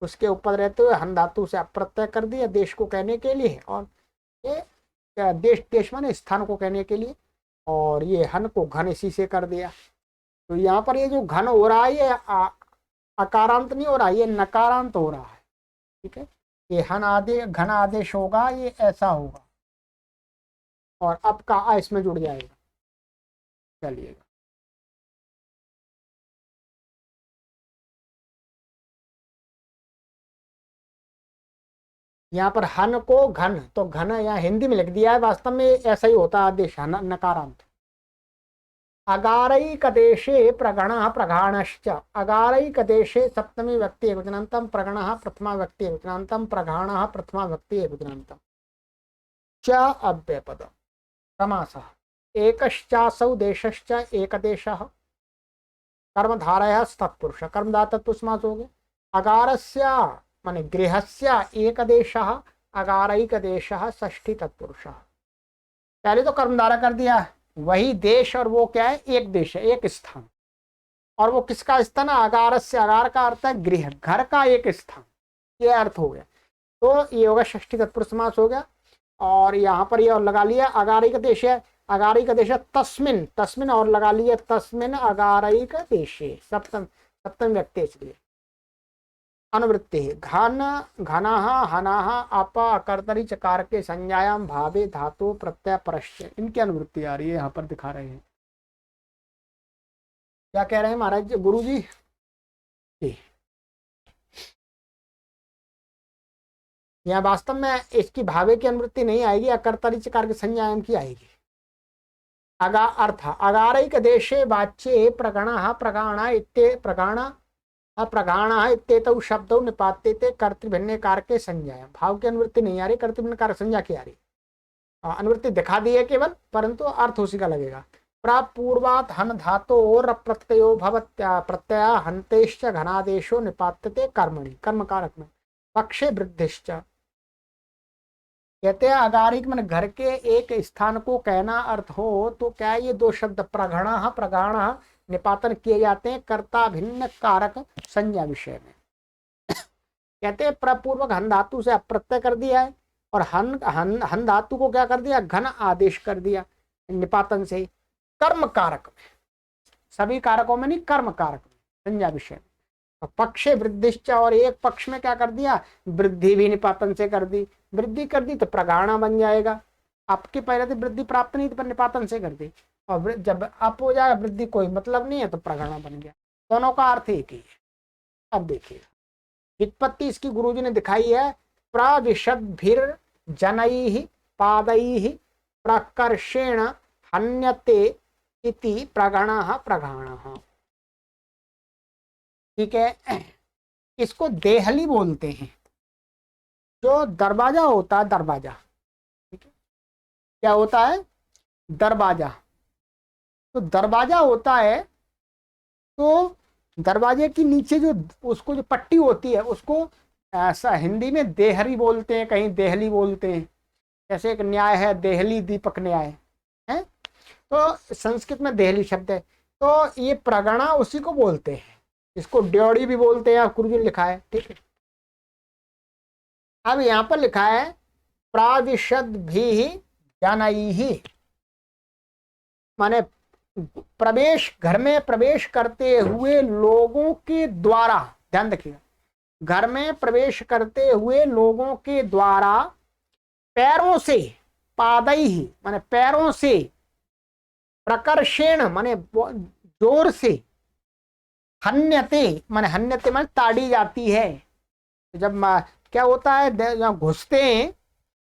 उसके ऊपर रहते हुए हन धातु से अप्रत्यय कर दिया देश को कहने के लिए, और ये देश, देश माने स्थान को कहने के लिए, और ये हन को घन इसी से कर दिया। तो यहाँ पर ये जो घन हो रहा है ये अकारांत नहीं हो रहा, ये नकारांत हो रहा है। ठीक है, ये हन आदेश घन आदेश होगा, ये ऐसा होगा, और अब का आ इसमें जुड़ जाएगा। चलिएगा, यहाँ पर हन को घन, तो घन यहाँ हिंदी में लिख दिया है, वास्तव में ऐसा ही होता है आदेश, हन नकारांत। अगारैकदेशे प्रगणः प्रघाणश्च, अगारैकदेशे सप्तमी व्यक्ति एकवचनान्तं, प्रगणः प्रथमा व्यक्ति एकवचनान्तं, प्रघाणः प्रथमा व्यक्ति एकवचनान्तं, च अव्ययपदम् समासः। एकश्चासौ देशश्च एकदेशः, कर्मधारयः तत्पुरुषः, कर्मधारय तत्पुरुष समास हो गए। अगारस्य माने गृहस्य एकदेशः, अगारैकदेशः षष्ठी तत्पुरुषः। पहले तो कर्मधारय कर दिया, वही देश, और वो क्या है, एक देश है, एक स्थान, और वो किसका स्थान है, अगारस्य, अगार का अर्थ है गृह, घर का एक स्थान, ये अर्थ हो गया। तो ये होगा षष्ठी तत्पुरुष समास हो गया। और यहाँ पर ये और लगा लिया अगारिक देश है, अगारिक देश तस्मिन, तस्मिन और लगा लिया तस्मिन अगारिक देशे, सप्तम सप्तम व्यक्ति, इसलिए अनुवृत्ति है। घन घनाः हनाः अप अकर्तरी चकार के संज्ञायाम भावे धातु प्रत्यय परश्च, इनकी अनुवृत्ति आ रही है, यहाँ पर दिखा रहे हैं। क्या कह रहे हैं महाराज गुरु जी? यहाँ वास्तव में इसकी भावे की अनुवृत्ति नहीं आएगी, अकर्तरी चकार के संज्ञायाम की आएगी। अगा अर्थ अगारैक देशे वाच्ये प्रगणः प्रगाणः इत्ये प्रगाणः प्रगाणः इत्येतौ शब्दौ निपात्यते कर्तृभिन्ने कारके संज्ञायाम। भाव की अनुवृत्ति नहीं आ रही, कर्तृभिन्न कारक संज्ञा की आ रही। अनुवृत्ति दिखा दी है केवल, परंतु अर्थ उसी का लगेगा। प्रापूर्वात हन धातो और प्रत्ययो भवत्या प्रत्यय हंतेश्च घनादेशो निपात्यते कर्मणि, कर्म कारक में पक्षे वृद्धिश्च। कहते हैं अगारिक मन घर के एक स्थान को कहना अर्थ हो तो क्या ये दो शब्द प्रगणः प्रगाणः निपातन किए जाते हैं कर्ता भिन्न कारक संज्ञा विषय में। कहते हैं प्रपूर्वक हन धातु से अप्रत्यय कर दिया है, और हन धातु को क्या कर दिया, घन आदेश कर दिया निपातन से, कर्म कारक में, सभी कारकों में नहीं, कर्म कारक में संज्ञा विषय में। पक्षे वृद्धिश्च, और एक पक्ष में क्या कर दिया, वृद्धि भी निपातन से कर दी, वृद्धि कर दी तो प्रगाणा बन जाएगा। आपके पहले तो वृद्धि प्राप्त नहीं थी पर निपातन से कर दी, और जब अप हो जाएगा वृद्धि कोई मतलब नहीं है तो प्रगाणा बन गया। दोनों का अर्थ एक ही है। अब देखिए व्युत्पत्ति इसकी गुरुजी ने दिखाई है, प्रविशद्भिर जनैः पादैः प्रकर्षेण हन्यते इति प्रगणः प्रगाणः। ठीक है, इसको देहली बोलते हैं, जो दरवाजा होता है, दरवाजा। ठीक है, क्या होता है, दरवाजा। तो दरवाजा होता है, तो दरवाजे की नीचे जो उसको जो पट्टी होती है उसको ऐसा हिंदी में देहरी बोलते हैं, कहीं देहली बोलते हैं। जैसे एक न्याय है देहली दीपक न्याय है, तो संस्कृत में देहली शब्द है। तो ये प्रगणा उसी को बोलते हैं, इसको ड्योड़ी भी बोलते हैं, गुरुजी ने लिखा है। ठीक है, अब यहाँ पर लिखा है प्राविशद भी जनैः, माने प्रवेश, घर में प्रवेश करते हुए लोगों के द्वारा, ध्यान रखिएगा, घर में प्रवेश करते हुए लोगों के द्वारा पैरों से, पादैः माने पैरों से, प्रकर्षेण माने जोर से, हन्यते माने ताड़ी जाती है। जब क्या होता है, जब घुसते हैं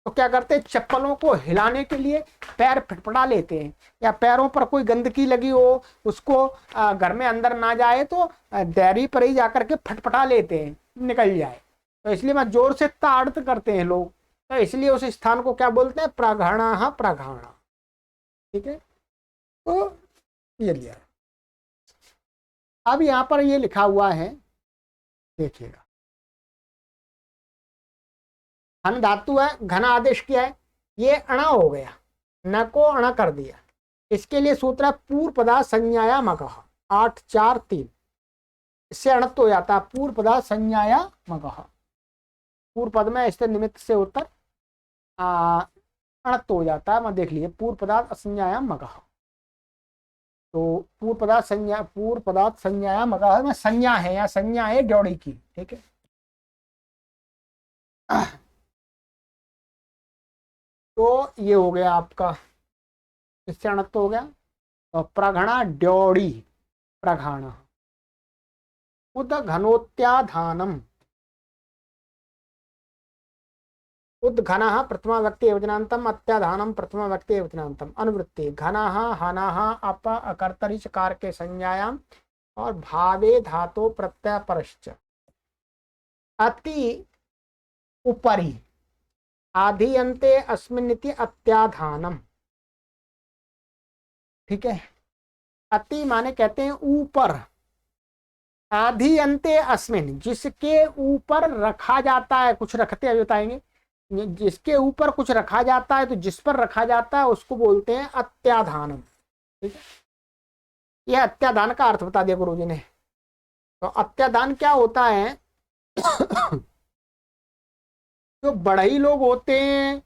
तो क्या करते हैं, चप्पलों को हिलाने के लिए पैर फटफटा लेते हैं, या पैरों पर कोई गंदगी लगी हो उसको घर में अंदर ना जाए तो दैरी पर ही जाकर के फटफटा लेते हैं, निकल जाए। तो इसलिए मैं जोर से ताड़त करते हैं लोग, तो इसलिए उस स्थान को क्या बोलते हैं, प्रघाणा प्रघाणा। ठीक है, तो ये लिया। अब यहाँ पर ये लिखा हुआ है देखिएगा, हन धातु है, घन आदेश क्या है, ये अणा हो गया, न को अणा कर दिया। इसके लिए सूत्र है पूर्व पदार्थ संज्ञाया मगह, 8-4-3। इससे अणत्व हो जाता है पूर्व पदार्थ संज्ञाया मगह, पूर्व पद में इससे निमित्त से उत्तर अणत्व हो जाता है। मैं देख लीजिए, पूर्व पदार्थ असंज्ञाया मगह, तो पूर्व पदार्थ संज्ञाया मगह में संज्ञा है, या संज्ञा है ड्योढ़ी की, ठीक है। तो ये हो गया आपका, इससे अणत्व हो गया। तो प्रघणा ड्योढ़ी, प्रघाण उद घनोत्याधानम, उद्घनः प्रथमा व्यक्ति एवचनान्तम, अत्याधानम प्रथमा व्यक्ति एवचनान्तम। अनुवृत्ति घनः हनः अप अकर्तरि चकार के संज्ञायाम और भावे धातो प्रत्यय परश्च। अति उपरि आधियन्ते अस्मिन्निति अत्याधानम, ठीक है। अति माने कहते हैं ऊपर, आधियन्ते अस्मिन जिसके ऊपर रखा जाता है, कुछ रखते हैं बताएंगे, जिसके ऊपर कुछ रखा जाता है, तो जिस पर रखा जाता है उसको बोलते हैं अत्याधानम, ठीक है। यह अत्याधान का अर्थ बता दिया गुरुजी ने। तो अत्याधान क्या होता है, जो बढ़ई लोग होते हैं,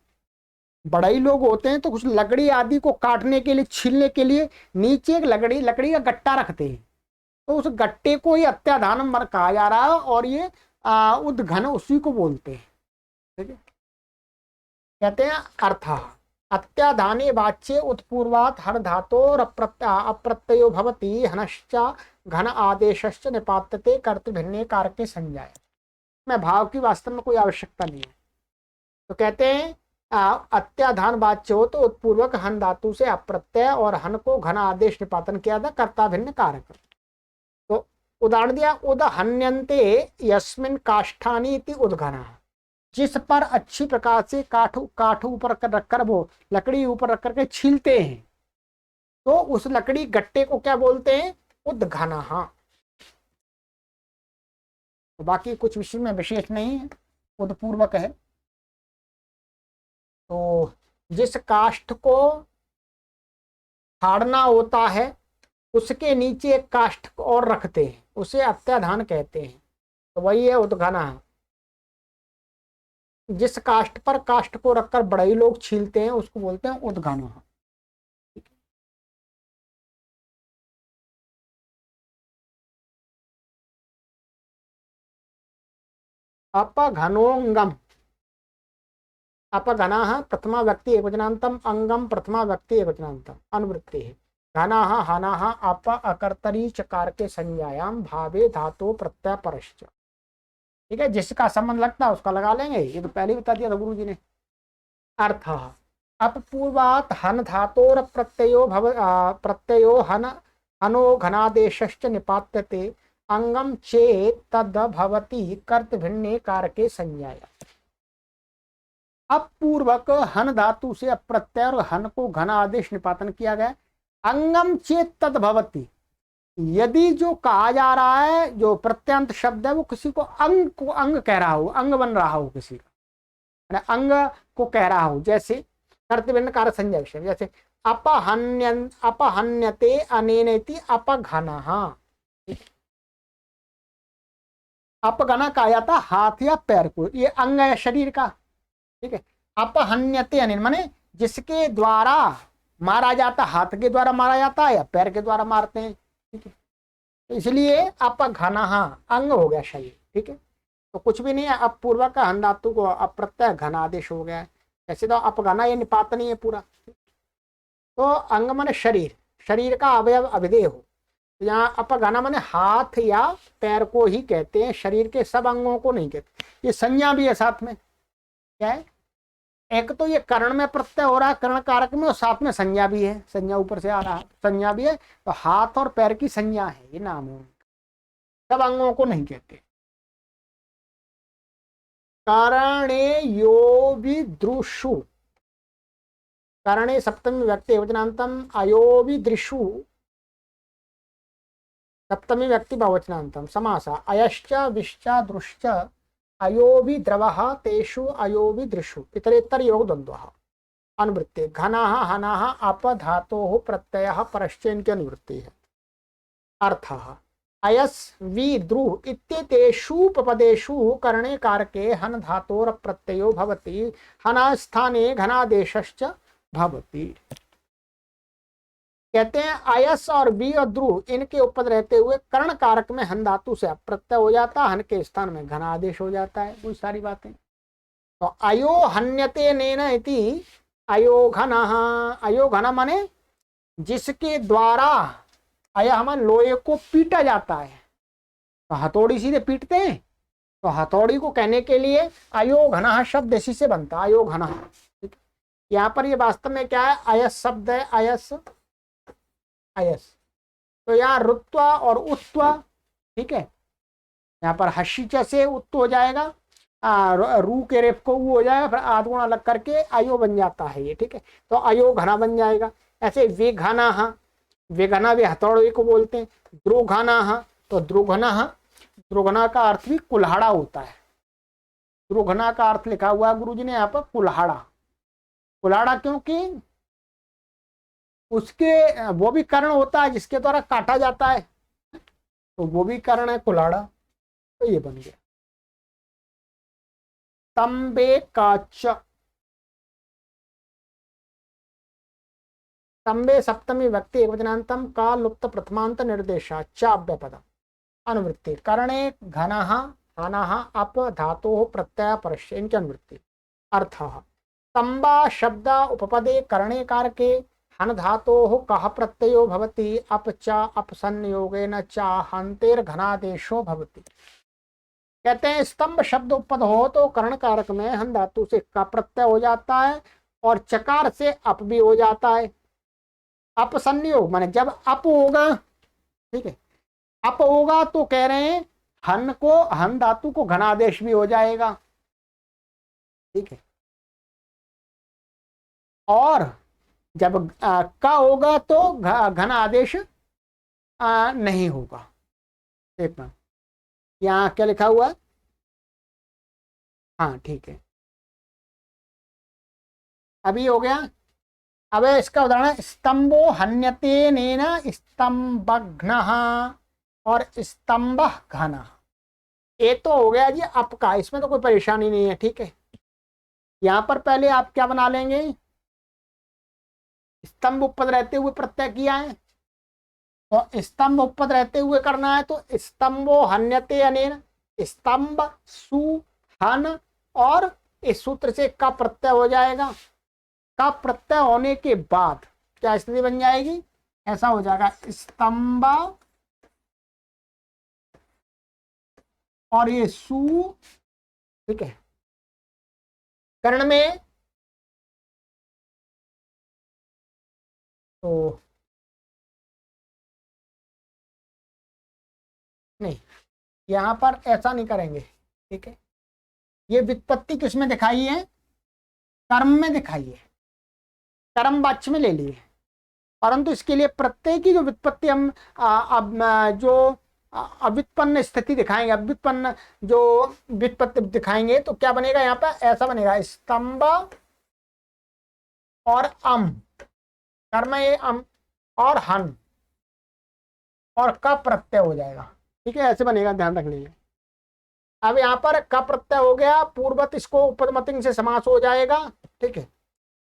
बढ़ई लोग होते हैं तो कुछ लकड़ी आदि को काटने के लिए, छीलने के लिए नीचे एक लकड़ी का गट्टा रखते हैं, तो उस गट्टे को ही अत्याधानम कहा जा रहा है, और ये उद्घन उसी को बोलते हैं, ठीक है। कहते हैं अर्थ अत्याधाने वाच्ये उत्पूर्वात् हर धातोर अप्रत्ययो भवति हनश्च घन आदेशश्च निपात्यते कर्तृभिन्ने कारके संज्ञाय। में भाव की वास्तव में कोई आवश्यकता नहीं है। तो कहते हैं अत्याधान वाच्य हो तो उत्पूर्वक हन धातु से अप्रत्यय और हन को घन आदेश निपातन किया था, कर्ता भिन्न कारक। तो उदाहरण दिया, उदहन्यन्ते यस्मिन् काष्ठानि इति उद्घनः, जिस पर अच्छी प्रकार से काठ ऊपर रखकर, वो लकड़ी ऊपर रख करके छीलते हैं, तो उस लकड़ी गट्टे को क्या बोलते हैं, उद्घनः। तो बाकी कुछ विषय में विशेष नहीं है, उदपूर्वक है। तो जिस काष्ठ को फाड़ना होता है उसके नीचे एक काष्ठ और रखते हैं, उसे अत्याधान कहते हैं, तो वही है उद्घनः। जिस काष्ठ पर काष्ठ को रखकर बढ़ई लोग छीलते हैं उसको बोलते हैं उद्घनः। अपघनोंगम, अपघनः प्रथमा व्यक्ति एकवचनान्तम, अंगम प्रथमा व्यक्ति एकवचनान्तम। अनुवृत्ति है घनः हनः अप अकर्तरी चकार के संज्ञायाम भावे धातो प्रत्यय परश्च, ठीक है। जिसका संबंध लगता है उसका लगा लेंगे, ये तो पहले बता दिया था गुरु जी ने। अर्थ अपपूर्वात् हन धातोर प्रत्ययो हनो घनादेशश्च निपात्यते अंगम चेत तद भवति कर्त भिन्ने कारके संज्ञाय। अपूर्वक हन धातु से अप्रत्यय और हन को घन आदेश निपातन किया गया। अंगम चेत तद भवति, यदि जो कहा जा रहा है, जो प्रत्यंत शब्द है, वो किसी को अंग कह रहा हो, अंग बन रहा हो किसी का, अंग को कह रहा हो, जैसे कर्तव्य कारक संज्ञा विषय, जैसे अपहन्यते अनेनेति अपघनः। अपघना कहा जाता हाथ या पैर को, ये अंग है शरीर का, ठीक है। अपहन्यते अनेन माने जिसके द्वारा मारा जाता, हाथ के द्वारा मारा जाता है या पैर के द्वारा मारते हैं, ठीक है। तो इसलिए अपघनः अंग हो गया शरीर, ठीक है। तो कुछ भी नहीं है, अपपूर्वक हन धातु को अप्रत्यय घन आदेश हो गया है। ऐसे तो अपघना ये निपात नहीं है पूरा। तो अंग माने शरीर, शरीर का अवयव अभिधेय हो, तो यहाँ अपघना माने हाथ या पैर को ही कहते हैं, शरीर के सब अंगों को नहीं कहते। ये संज्ञा भी है साथ में, क्या है, एक तो ये कर्ण में प्रत्यय हो रहा है, कर्ण कारक में, और साथ में संज्ञा भी है, संज्ञा ऊपर से आ रहा है, संज्ञा भी है। तो हाथ और पैर की संज्ञा है, ये नाम है, सब अंगों को नहीं कहते। करणे यो विदृशु, करणे सप्तमी व्यक्ति वचनांतम अयो विदृशु, सप्तमी व्यक्ति बहुवचनांतम समास अयश्च विश्च दृश्च अयोभि द्रवः तेषु अयोभि दृशु इतरेतर योग द्वंद्वः अनुवृत्ति घनाः हनाः अप धातोः प्रत्ययः परश्चेन की अनुवृत्ति है। अर्थः अयस वि द्रुः इत्येतेषु पदेषु करणे कारके हन धातोर प्रत्ययो भवति हना स्थाने घनादेशश्च भवति। कहते हैं अयस और बी और ध्रुव इनके उपद रहते हुए कर्ण कारक में हन धातु से प्रत्यय हो जाता, हन के स्थान में घना आदेश हो जाता है। बहुत सारी बातें। तो अयो हन्यते नेन इति अयोघनः, अयोघन माने जिसके द्वारा अयह मन लोहे को पीटा जाता है। तो हथौड़ी सीधे पीटते हैं, तो हथौड़ी को कहने के लिए अयोघनः शब्द इसी से बनता है, अयोघनः। यहाँ पर ये वास्तव में क्या है, अयस शब्द है, अयस अयस। तो यहाँ रुत्व और उत्व, ठीक है, यहाँ पर हशीच से उत्व हो जाएगा, रू के रेप को वो हो जाएगा, फिर आधगुण अलग करके अयो बन जाता है ये, ठीक है। तो अयो घना बन जाएगा। ऐसे वेघना, वेघना वे हथौड़े को बोलते हैं। द्रुघना, तो द्रुघना, द्रुघना का अर्थ भी कुल्हाड़ा होता है। द्रुघना का अर्थ लिखा हुआ है गुरुजी ने यहाँ पर कुल्हाड़ा। कुल्हाड़ा क्योंकि उसके वो भी कर्ण होता है जिसके द्वारा काटा जाता है, तो वो भी कर्ण है कुल्हाड़ा। तो ये बन गया तंबे काच। तंबे सप्तमी व्यक्ति एकवचनांतम का लुप्त प्रथमांत निर्देशा चाव्य पदम अनुवृत्ति कर्णे घनः हनः अप धातोः प्रत्यय परस्य इनकी अनुवृत्ति। अर्थः तंबा शब्द उपपदे कर्णे कारके हन धातोः कः प्रत्ययो भवति अप च अपसंयोगेन च हंतेर घनादेशो भवति। कहते हैं स्तंभ शब्द उपपद हो तो कर्ण कारक में हन धातु से का प्रत्यय हो जाता है और चकार से अप भी हो जाता है। अपसंयोग माने जब अप होगा, ठीक है, अप होगा तो कह रहे हैं हन धातु को घनादेश भी हो जाएगा, ठीक है। और जब का होगा तो घन आदेश नहीं होगा। एक मिनट, यहाँ क्या लिखा हुआ है, हाँ ठीक है, अभी हो गया। अब इसका उदाहरण है स्तंभो हन्यते नेन स्तंभघ्नः और स्तंभ घन। ये तो हो गया जी अप का, इसमें तो कोई परेशानी नहीं है, ठीक है। यहाँ पर पहले आप क्या बना लेंगे, स्तंभ उपपद रहते हुए प्रत्यय किया है, तो स्तंभ उपपद रहते हुए करना है। तो स्तंभो हन्यते अनेन, स्तंभ सु हन और इस सूत्र से का प्रत्यय हो जाएगा। का प्रत्यय होने के बाद क्या स्थिति बन जाएगी, ऐसा हो जाएगा स्तंभ और ये सु, ठीक है, कर्ण में तो नहीं, यहां पर ऐसा नहीं करेंगे, ठीक है। ये व्युत्पत्ति किसमें दिखाई है, कर्म में दिखाई है, कर्म वाच्य में ले लिए, परंतु इसके लिए प्रत्यय की जो व्युत्पत्ति हम जो अव्युत्पन्न स्थिति दिखाएंगे, अव्युत्पन्न जो व्युत्पत्ति दिखाएंगे, तो क्या बनेगा, यहाँ पर ऐसा बनेगा स्तंभ और कर्म ये और हन और का प्रत्यय हो जाएगा, ठीक है, ऐसे बनेगा, ध्यान रख लीजिए। अब यहाँ पर का प्रत्यय हो गया पूर्वत, इसको उपपदमतिंग से समास हो जाएगा, ठीक है,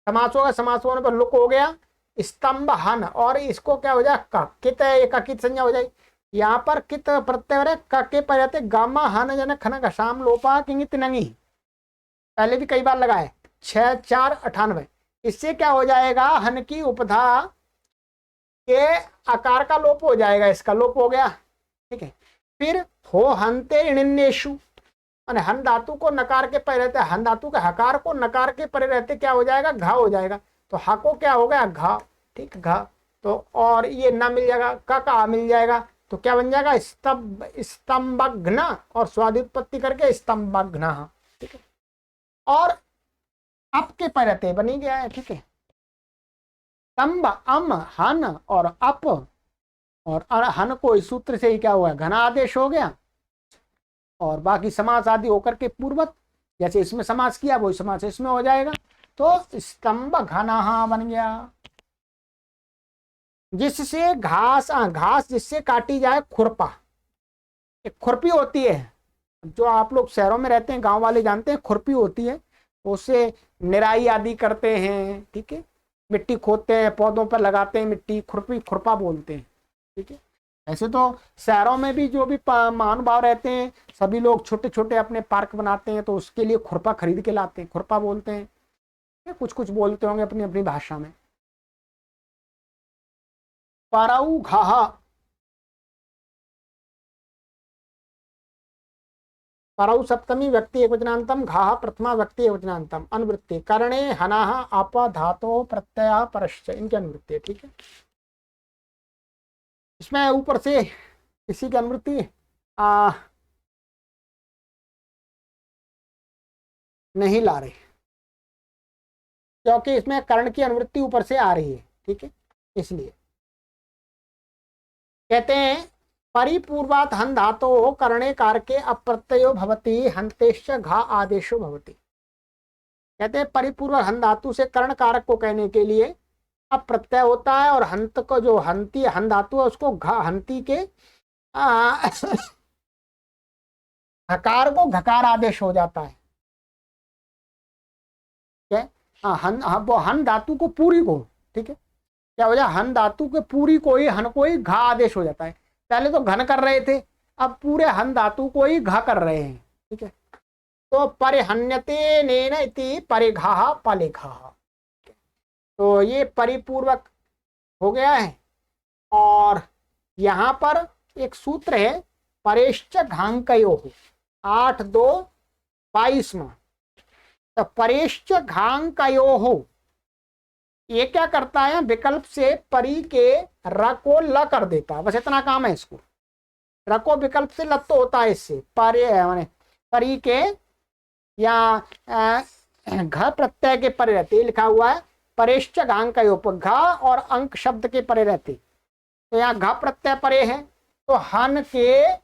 समास होगा, समास होने पर लुक हो गया स्तंभ हन और इसको क्या हो जाए का कित है, एक कित संज्ञा हो जाएगी। यहाँ पर कित प्रत्यय हो रहा है, का के पर जाते गामा हन जन खन घशाम लोपा किंग तिनंगी, पहले भी कई बार लगाए 6 4 98। इससे क्या हो जाएगा, हन की उपधा के आकार का लोप हो जाएगा, इसका लोप हो गया, ठीक है। फिर हो हंते इणिन्नेशु, माने हन धातु को नकार के परे रहते, हन धातु के हकार को नकार के परे रहते क्या हो जाएगा, घा हो जाएगा। तो हा को क्या हो गया घा, ठीक, घा। तो और ये ना मिल जाएगा, का मिल जाएगा, तो क्या बन जाएगा स्तंभघ्न और स्वादित्पत्ति करके स्तंभघ्न, ठीक है। और अप के परे रहते बनी गया है, ठीक है। स्तंभ अम हन और अप और हन को इस सूत्र से ही क्या हुआ, घना आदेश हो गया, और बाकी समास आदि होकर के पूर्वत, जैसे इसमें समास किया वही समास इसमें हो जाएगा, तो स्तंभ घना बन गया। जिससे घास घास जिससे काटी जाए, खुरपा, एक खुरपी होती है, जो आप लोग शहरों में रहते हैं, गांव वाले जानते हैं, खुरपी होती है, उससे निराई आदि करते हैं, ठीक है, मिट्टी खोदते हैं, पौधों पर लगाते हैं मिट्टी, खुरपी खुरपा बोलते हैं, ठीक है। ऐसे तो शहरों में भी जो भी महानुभाव रहते हैं, सभी लोग छोटे छोटे अपने पार्क बनाते हैं, तो उसके लिए खुरपा खरीद के लाते हैं, खुरपा बोलते हैं, कुछ कुछ बोलते होंगे अपनी अपनी भाषा में। परऊ घाहा, परऊ सप्तमी व्यक्ति एकवचनांतम, घाह प्रथमा व्यक्ति एकवचनांतम। अनुवृत्ति करणे हनाह आप धातो प्रत्यय परश्च, इनकी अनुवृत्ति है, ठीक है। इसमें ऊपर से इसी की अनुवृत्ति नहीं ला रहे, क्योंकि इसमें कर्ण की अनुवृत्ति ऊपर से आ रही है, ठीक है, इसलिए कहते हैं परिपूर्वात हन धातो करणे कारके अप्रत्ययो भवति, हंतेश्च घा आदेशो भवति। कहते हैं परिपूर्व हन धातु से कर्ण कारक को कहने के लिए अब प्रत्यय होता है, और हंत को जो हंती हन धातु है उसको हंती के हकार को घकार आदेश हो जाता है। क्या वो हन धातु को पूरी को, ठीक है, क्या हो जाए, हन धातु के पूरी को ही हन को ही घा आदेश हो जाता है। पहले तो घन कर रहे थे, अब पूरे हन धातु को ही घा कर रहे हैं, ठीक है। तो परिहन्यते नेन इति परिघा पलिघा, तो ये परिपूर्वक हो गया है। और यहां पर एक सूत्र है परेश्च घांकयो, 8-2-22, तो परेश्च घांकयो, ये क्या करता है, विकल्प से परी के र को ल कर देता है, बस इतना काम है इसको। र को विकल्प से लत तो होता है, इससे परे माने परी के या घ प्रत्यय के परे रहते, लिखा हुआ है परेश्च घांकयो, घ और अंक शब्द के परे रहते, तो यहाँ घ प्रत्यय परे है, तो हन के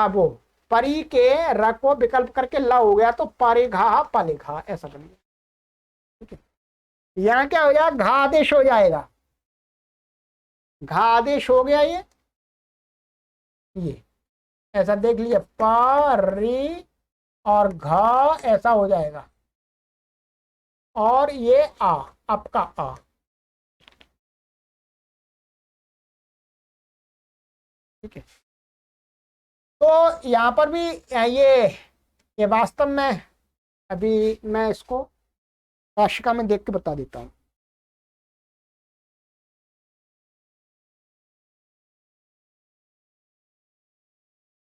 वो परी के र को विकल्प करके ल हो गया, तो परिघा पलिघा ऐसा बन गया, ठीक है। यहाँ क्या हो जाएगा, घा आदेश हो जाएगा, घा आदेश हो गया, ये ऐसा देख लीजिए, परी और घा ऐसा हो जाएगा, और ये आपका ठीक है। तो यहाँ पर भी ये वास्तव में, अभी मैं इसको राशिका में देख के बता देता हूँ।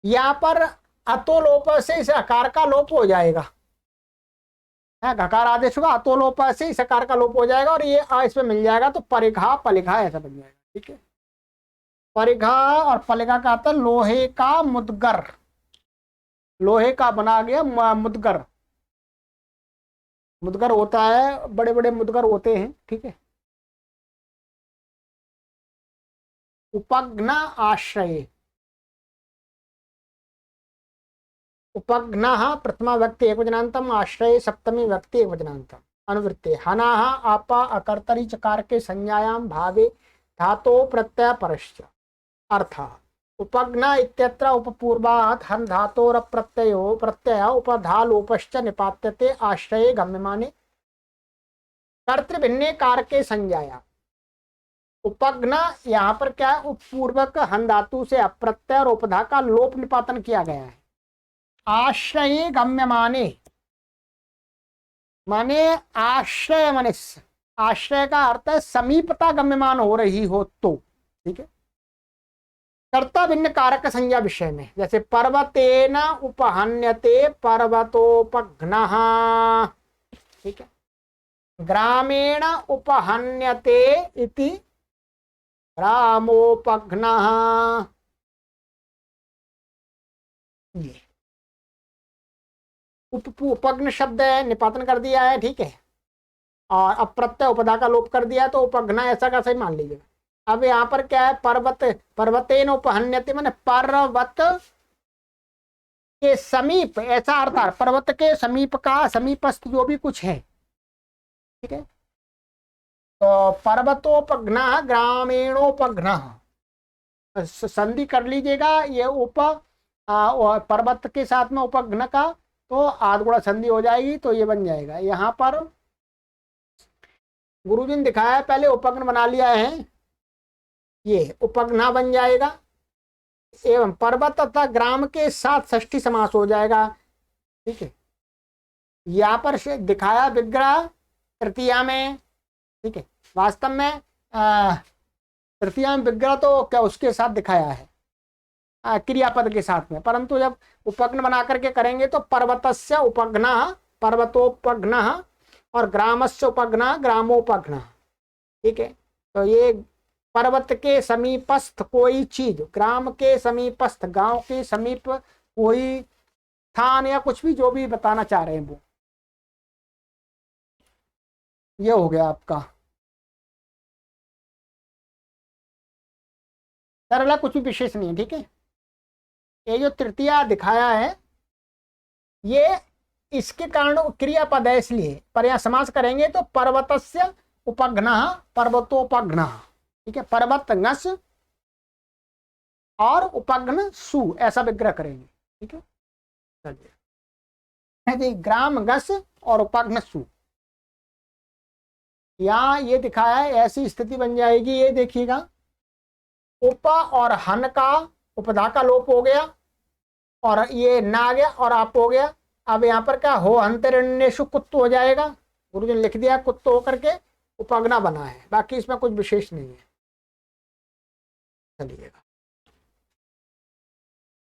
यहाँ पर अतो लोप से इस आकार का लोप हो जाएगा, है घकार आदेश होगा, अतो लोप से इस आकार का लोप हो जाएगा, और ये इसमें मिल जाएगा, तो परिघा पलिघा ऐसा बन जाएगा, ठीक है। परिघा और पलिघा का आता लोहे का मुदगर, लोहे का बना गया मुदगर, मुदगर होता है, बड़े बड़े मुदगर होते हैं, ठीक है। उपघ्न आश्रय, उपघ्न प्रथमा व्यक्ति एकवचनांतम, आश्रय सप्तमी व्यक्ति एकवचनांतम। अनुवृत्ति हनाह आप अकर्तरी चकार के संज्ञायाम भावे धातो प्रत्यय परश्च। अर्थ उपघ्न इत्यत्र उपपूर्वात् हन धातोर प्रत्ययो प्रत्यय उपधा लोपश्च निपात्यते आश्रये गम्यमाने कर्तृभिन्ने कारके संज्ञाया। उपघ्न यहाँ पर क्या है, उपपूर्वक हन धातु से अप्रत्यय और उपधा का लोप निपातन किया गया है। आश्रये गम्यमाने माने आश्रय, माने आश्रय का अर्थ है समीपता गम्यमान हो रही हो तो, ठीक है। कर्ता भिन्न कारक संज्ञा विषय में, जैसे पर्वतेन उपहन्यते पर्वतोपघ्नः, ठीक है। ग्रामेण उपहन्यते इति ग्रामोपघ्नः, ये उपघ्न शब्द है, निपातन कर दिया है, ठीक है, और अप्रत्यय उपधा का लोप कर दिया, तो उपघ्न ऐसा कैसे मान लीजिएगा। अब यहाँ पर क्या है, पर्वत, पर्वतेन उपहन्यते माने पर्वत के समीप, ऐसा अर्थ है पर्वत के समीप का, समीपस्थ जो भी कुछ है, ठीक है। तो पर्वतोपघ्न ग्रामीणोपघ्न, संधि कर लीजिएगा, ये पर्वत के साथ में उपघ्न का तो आधगुणा संधि हो जाएगी, तो ये बन जाएगा। यहाँ पर गुरुजी ने दिखाया है, पहले उपघ्न बना लिया है, ये उपघ्ना बन जाएगा, एवं पर्वत तथा ग्राम के साथ षष्ठी समास हो जाएगा, ठीक है। यहाँ पर दिखाया विग्रह तृतीया में, ठीक है। वास्तव में तृतीया में विग्रह तो क्या उसके साथ दिखाया है, क्रियापद के साथ में, परंतु जब उपघ्न बना करके करेंगे तो पर्वतस्य उपघ्न पर्वतोपघ्न और ग्रामस्य उपघ्न ग्रामोपघ्न, ठीक है। तो ये पर्वत के समीपस्थ कोई चीज, ग्राम के समीपस्थ गांव के समीप कोई स्थान या कुछ भी जो भी बताना चाह रहे हैं वो, ये हो गया आपका सरला, कुछ भी विशेष नहीं है, ठीक है। ये जो तृतीया दिखाया है ये इसके कारण क्रियापद है, इसलिए पर यहाँ समास करेंगे तो पर्वतस्य उपघ्न पर्वतोपघ्न, ठीक है। पर्वत ngस और उपघ्न सु, ऐसा विग्रह करेंगे, ठीक है। चलिए, ग्राम ngस और उपघ्न सु, यहाँ ये दिखाया है, ऐसी स्थिति बन जाएगी, ये देखिएगा, उप और हन का उपधा का लोप हो गया और ये ना आ गया और आप हो गया। अब यहाँ पर क्या हो, अंतरण्येषु कुत्त हो जाएगा, गुरुजी ने लिख दिया कुत्त होकर के उपघ्ना बना है, बाकी इसमें कुछ विशेष नहीं है। चलिएगा,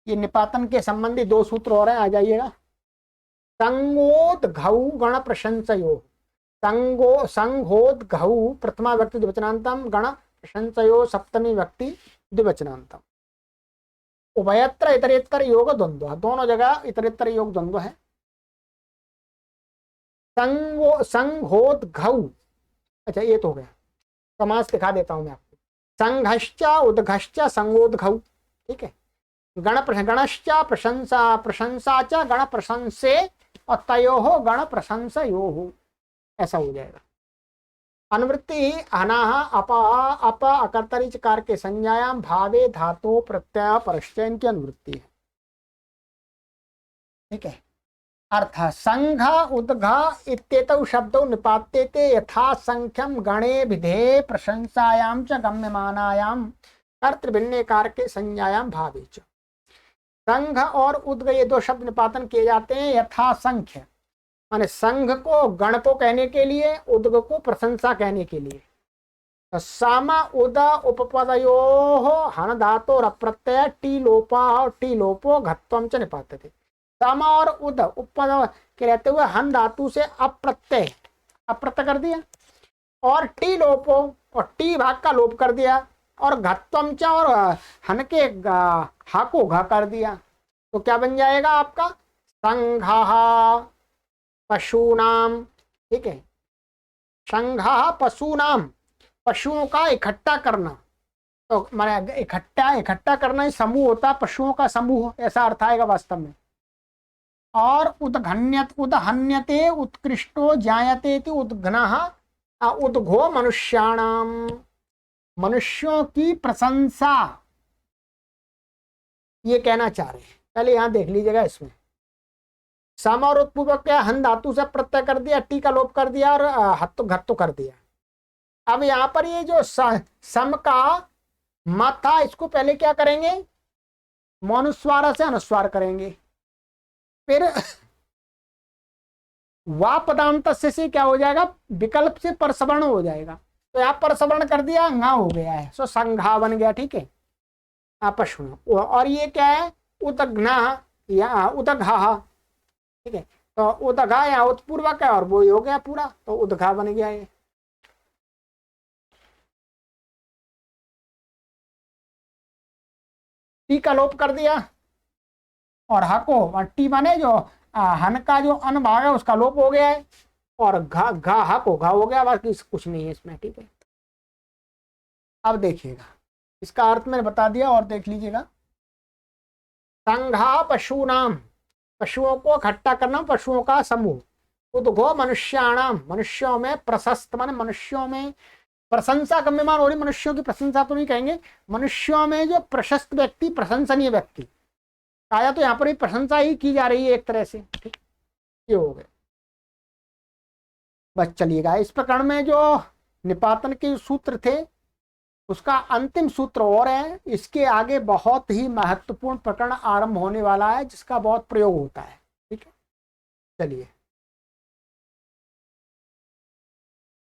ये निपातन के संबंधी 2 सूत्र और हैं, आ जाइएगा। संगोदघौ गण प्रशंसयो, संघोदघौ प्रथमा व्यक्ति द्विवचनांतम, गण प्रशंसयो सप्तमी व्यक्ति द्विवचनांतम। उभयत्र इतरेतर योग द्वंद्व, दोनों जगह इतरेतर योग द्वंद्व है। संघोदघौ, अच्छा ये तो हो गया, समास दिखा देता हूं मैं आपको। संघश्च उद्घश्च संगोदघौ, ठीक है। गणश्च प्रशंसा प्रशंसा च गण प्रशंसे और तयोः गण प्रशंसयोः, ऐसा हो जाएगा। अनुवृत्ति अनाह अप अकर्तरी चकार के संज्ञायाम भावे धातु प्रत्यय परश्चयन की अनुवृत्ति है, ठीक है। अर्थ संघ उद्घ इत्येतौ शब्दौ निपात्यते यथा संख्यम गणे विधे प्रशंसायाम च गम्यमानायाम कर्तृभिन्नेकार के संज्ञायाम भावे च। संघ और उद्घ ये 2 शब्द निपातन किए जाते हैं यथा संख्य, माने संघ को गण को कहने के लिए, उद्घ को प्रशंसा कहने के लिए। तो साम उद उपपदयो हन धातो रप्रत्यय टी लोपा और टी लोपो घत्वम च निपात्यते। साम और उद उपपद के रहते हुए हन धातु से अप्रत्यय कर दिया और टी लोपो और टी भाग का लोप कर दिया और घत्वम च और हन के हा को घा कर दिया, तो क्या बन जाएगा आपका संघा पशुनाम, ठीक है। संघा पशुनाम, पशुओं का इकट्ठा करना, तो माने इकट्ठा करना ही समूह होता, पशुओं का समूह, ऐसा अर्थ आएगा वास्तव में। और उदहन्यते उत्कृष्टो जायते उद्घ्नः उद्घो मनुष्याणाम, मनुष्यों की प्रशंसा, ये कहना चाह रहे हैं। पहले यहां देख लीजिएगा, इसमें सम और उत्पूर्वक क्या, हन धातु से प्रत्यय कर दिया, टी का लोप कर दिया और हत्तु घत्तु कर दिया। अब यहाँ पर ये जो सम का मत था, इसको पहले क्या करेंगे, मौनुस्वार से अनुस्वार करेंगे, फिर वा पदांत से क्या हो जाएगा, विकल्प से परसवर्ण हो जाएगा, तो यहाँ परसवर्ण कर दिया, अंगा हो गया है, सो संघा बन गया, ठीक है। पशु, और ये क्या है, उदघ्ना या उदघा, ठीक है। तो उदघा या उत्पूर्वक है और वो ही हो गया पूरा, तो उदघा बन गया ये। टी का लोप कर दिया और हा को, टी माने जो हन का जो अन भाग है उसका लोप हो गया है और घा हा को घा हो गया, बाकी कुछ नहीं है इसमें, ठीक है। अब देखिएगा, इसका अर्थ मैंने बता दिया और देख लीजिएगा। संघा पशु नाम, पशुओं को इकट्ठा करना, पशुओं का समूह। उद्गो मनुष्याणाम, मनुष्यों में प्रशस्त, माने मनुष्यों में प्रशंसा गम्यमान हो रही, मनुष्यों की प्रशंसा तो नहीं कहेंगे, मनुष्यों में जो प्रशस्त व्यक्ति, प्रशंसनीय व्यक्ति आया, तो यहाँ पर ही प्रशंसा ही की जा रही है एक तरह से। ठीक, ये हो गए। बस चलिएगा, इस प्रकरण में जो निपातन के सूत्र थे उसका अंतिम सूत्र और है, इसके आगे बहुत ही महत्वपूर्ण प्रकरण आरंभ होने वाला है जिसका बहुत प्रयोग होता है। ठीक है, चलिए।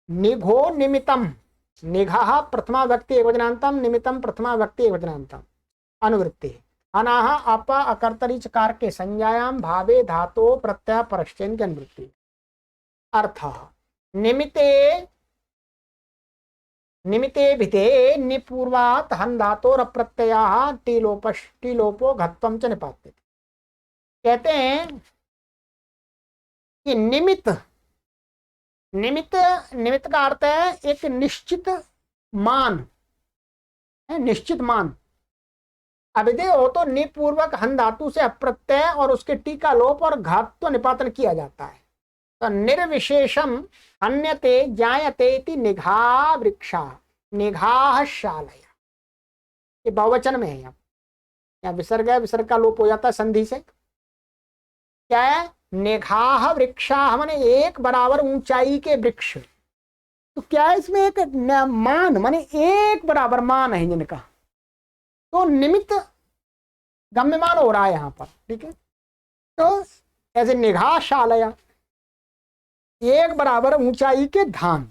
निघो निमितम, निघा प्रथमा व्यक्ति एकवचनांतम, निमितम प्रथमा व्यक्ति एकवचनांतम। अनुवृत्ति अनाह अप अकर्तरी चकार के संज्ञायाम भावे धातो प्रत्यय परश्चैन की अनुवृत्ति। अर्थ निमिते, निमिते भिते निपूर्वात हन धातोर प्रत्ययः टीलोपो घत्वम च निपात्यते। कहते हैं कि निमित्त, निमित्त, निमित्त का अर्थ है एक निश्चित मान है, निश्चित मान। अभिधेय हो तो निपूर्वक हन धातु से अप्रत्यय और उसके टीका लोप और घात्व निपातन किया जाता है। तो निर्विशेषम अन्यते जायते इति निघा वृक्षा, निघाह शालया, ये बहुवचन में है। यहाँ विसर्ग है, विसर्ग का लोप हो जाता है संधि से। क्या है? निघाह वृक्षा माने एक बराबर ऊंचाई के वृक्ष। तो क्या है इसमें एक मान, माने एक बराबर मान है जिनका, तो निमित्त गम्यमान हो रहा है यहाँ पर। ठीक है, तो ऐसे निघा शालया, एक बराबर ऊंचाई के धान,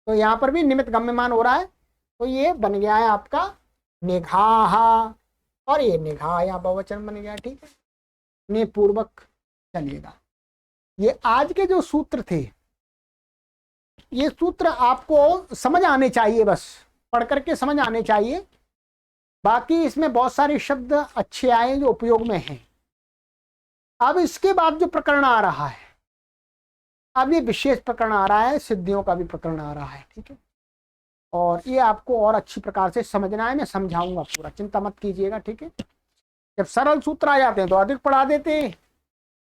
तो यहाँ पर भी निमित्त गम्यमान हो रहा है, तो ये बन गया है आपका निघाहा, और ये निघा यहाँ बहुवचन बन गया। ठीक है, ने पूर्वक। चलिएगा, ये आज के जो सूत्र थे, ये सूत्र आपको समझ आने चाहिए, बस पढ़ करके समझ आने चाहिए। बाकी इसमें बहुत सारे शब्द अच्छे आए जो उपयोग में हैं। अब इसके बाद जो प्रकरण आ रहा है, अब ये विशेष प्रकरण आ रहा है, सिद्धियों का भी प्रकरण आ रहा है। ठीक है, और ये आपको और अच्छी प्रकार से समझना है, मैं समझाऊंगा पूरा, चिंता मत कीजिएगा। ठीक है, जब सरल सूत्र आ जाते हैं तो अधिक पढ़ा देते हैं,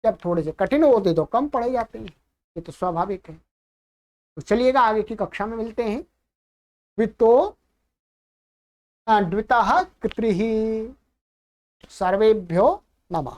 जब थोड़े से कठिन होते तो कम पढ़े जाते हैं, ये तो स्वाभाविक है। तो चलिएगा, आगे की कक्षा में मिलते हैं। वित्तो द्वितः कृत्रिः। सर्वेभ्यो नमः।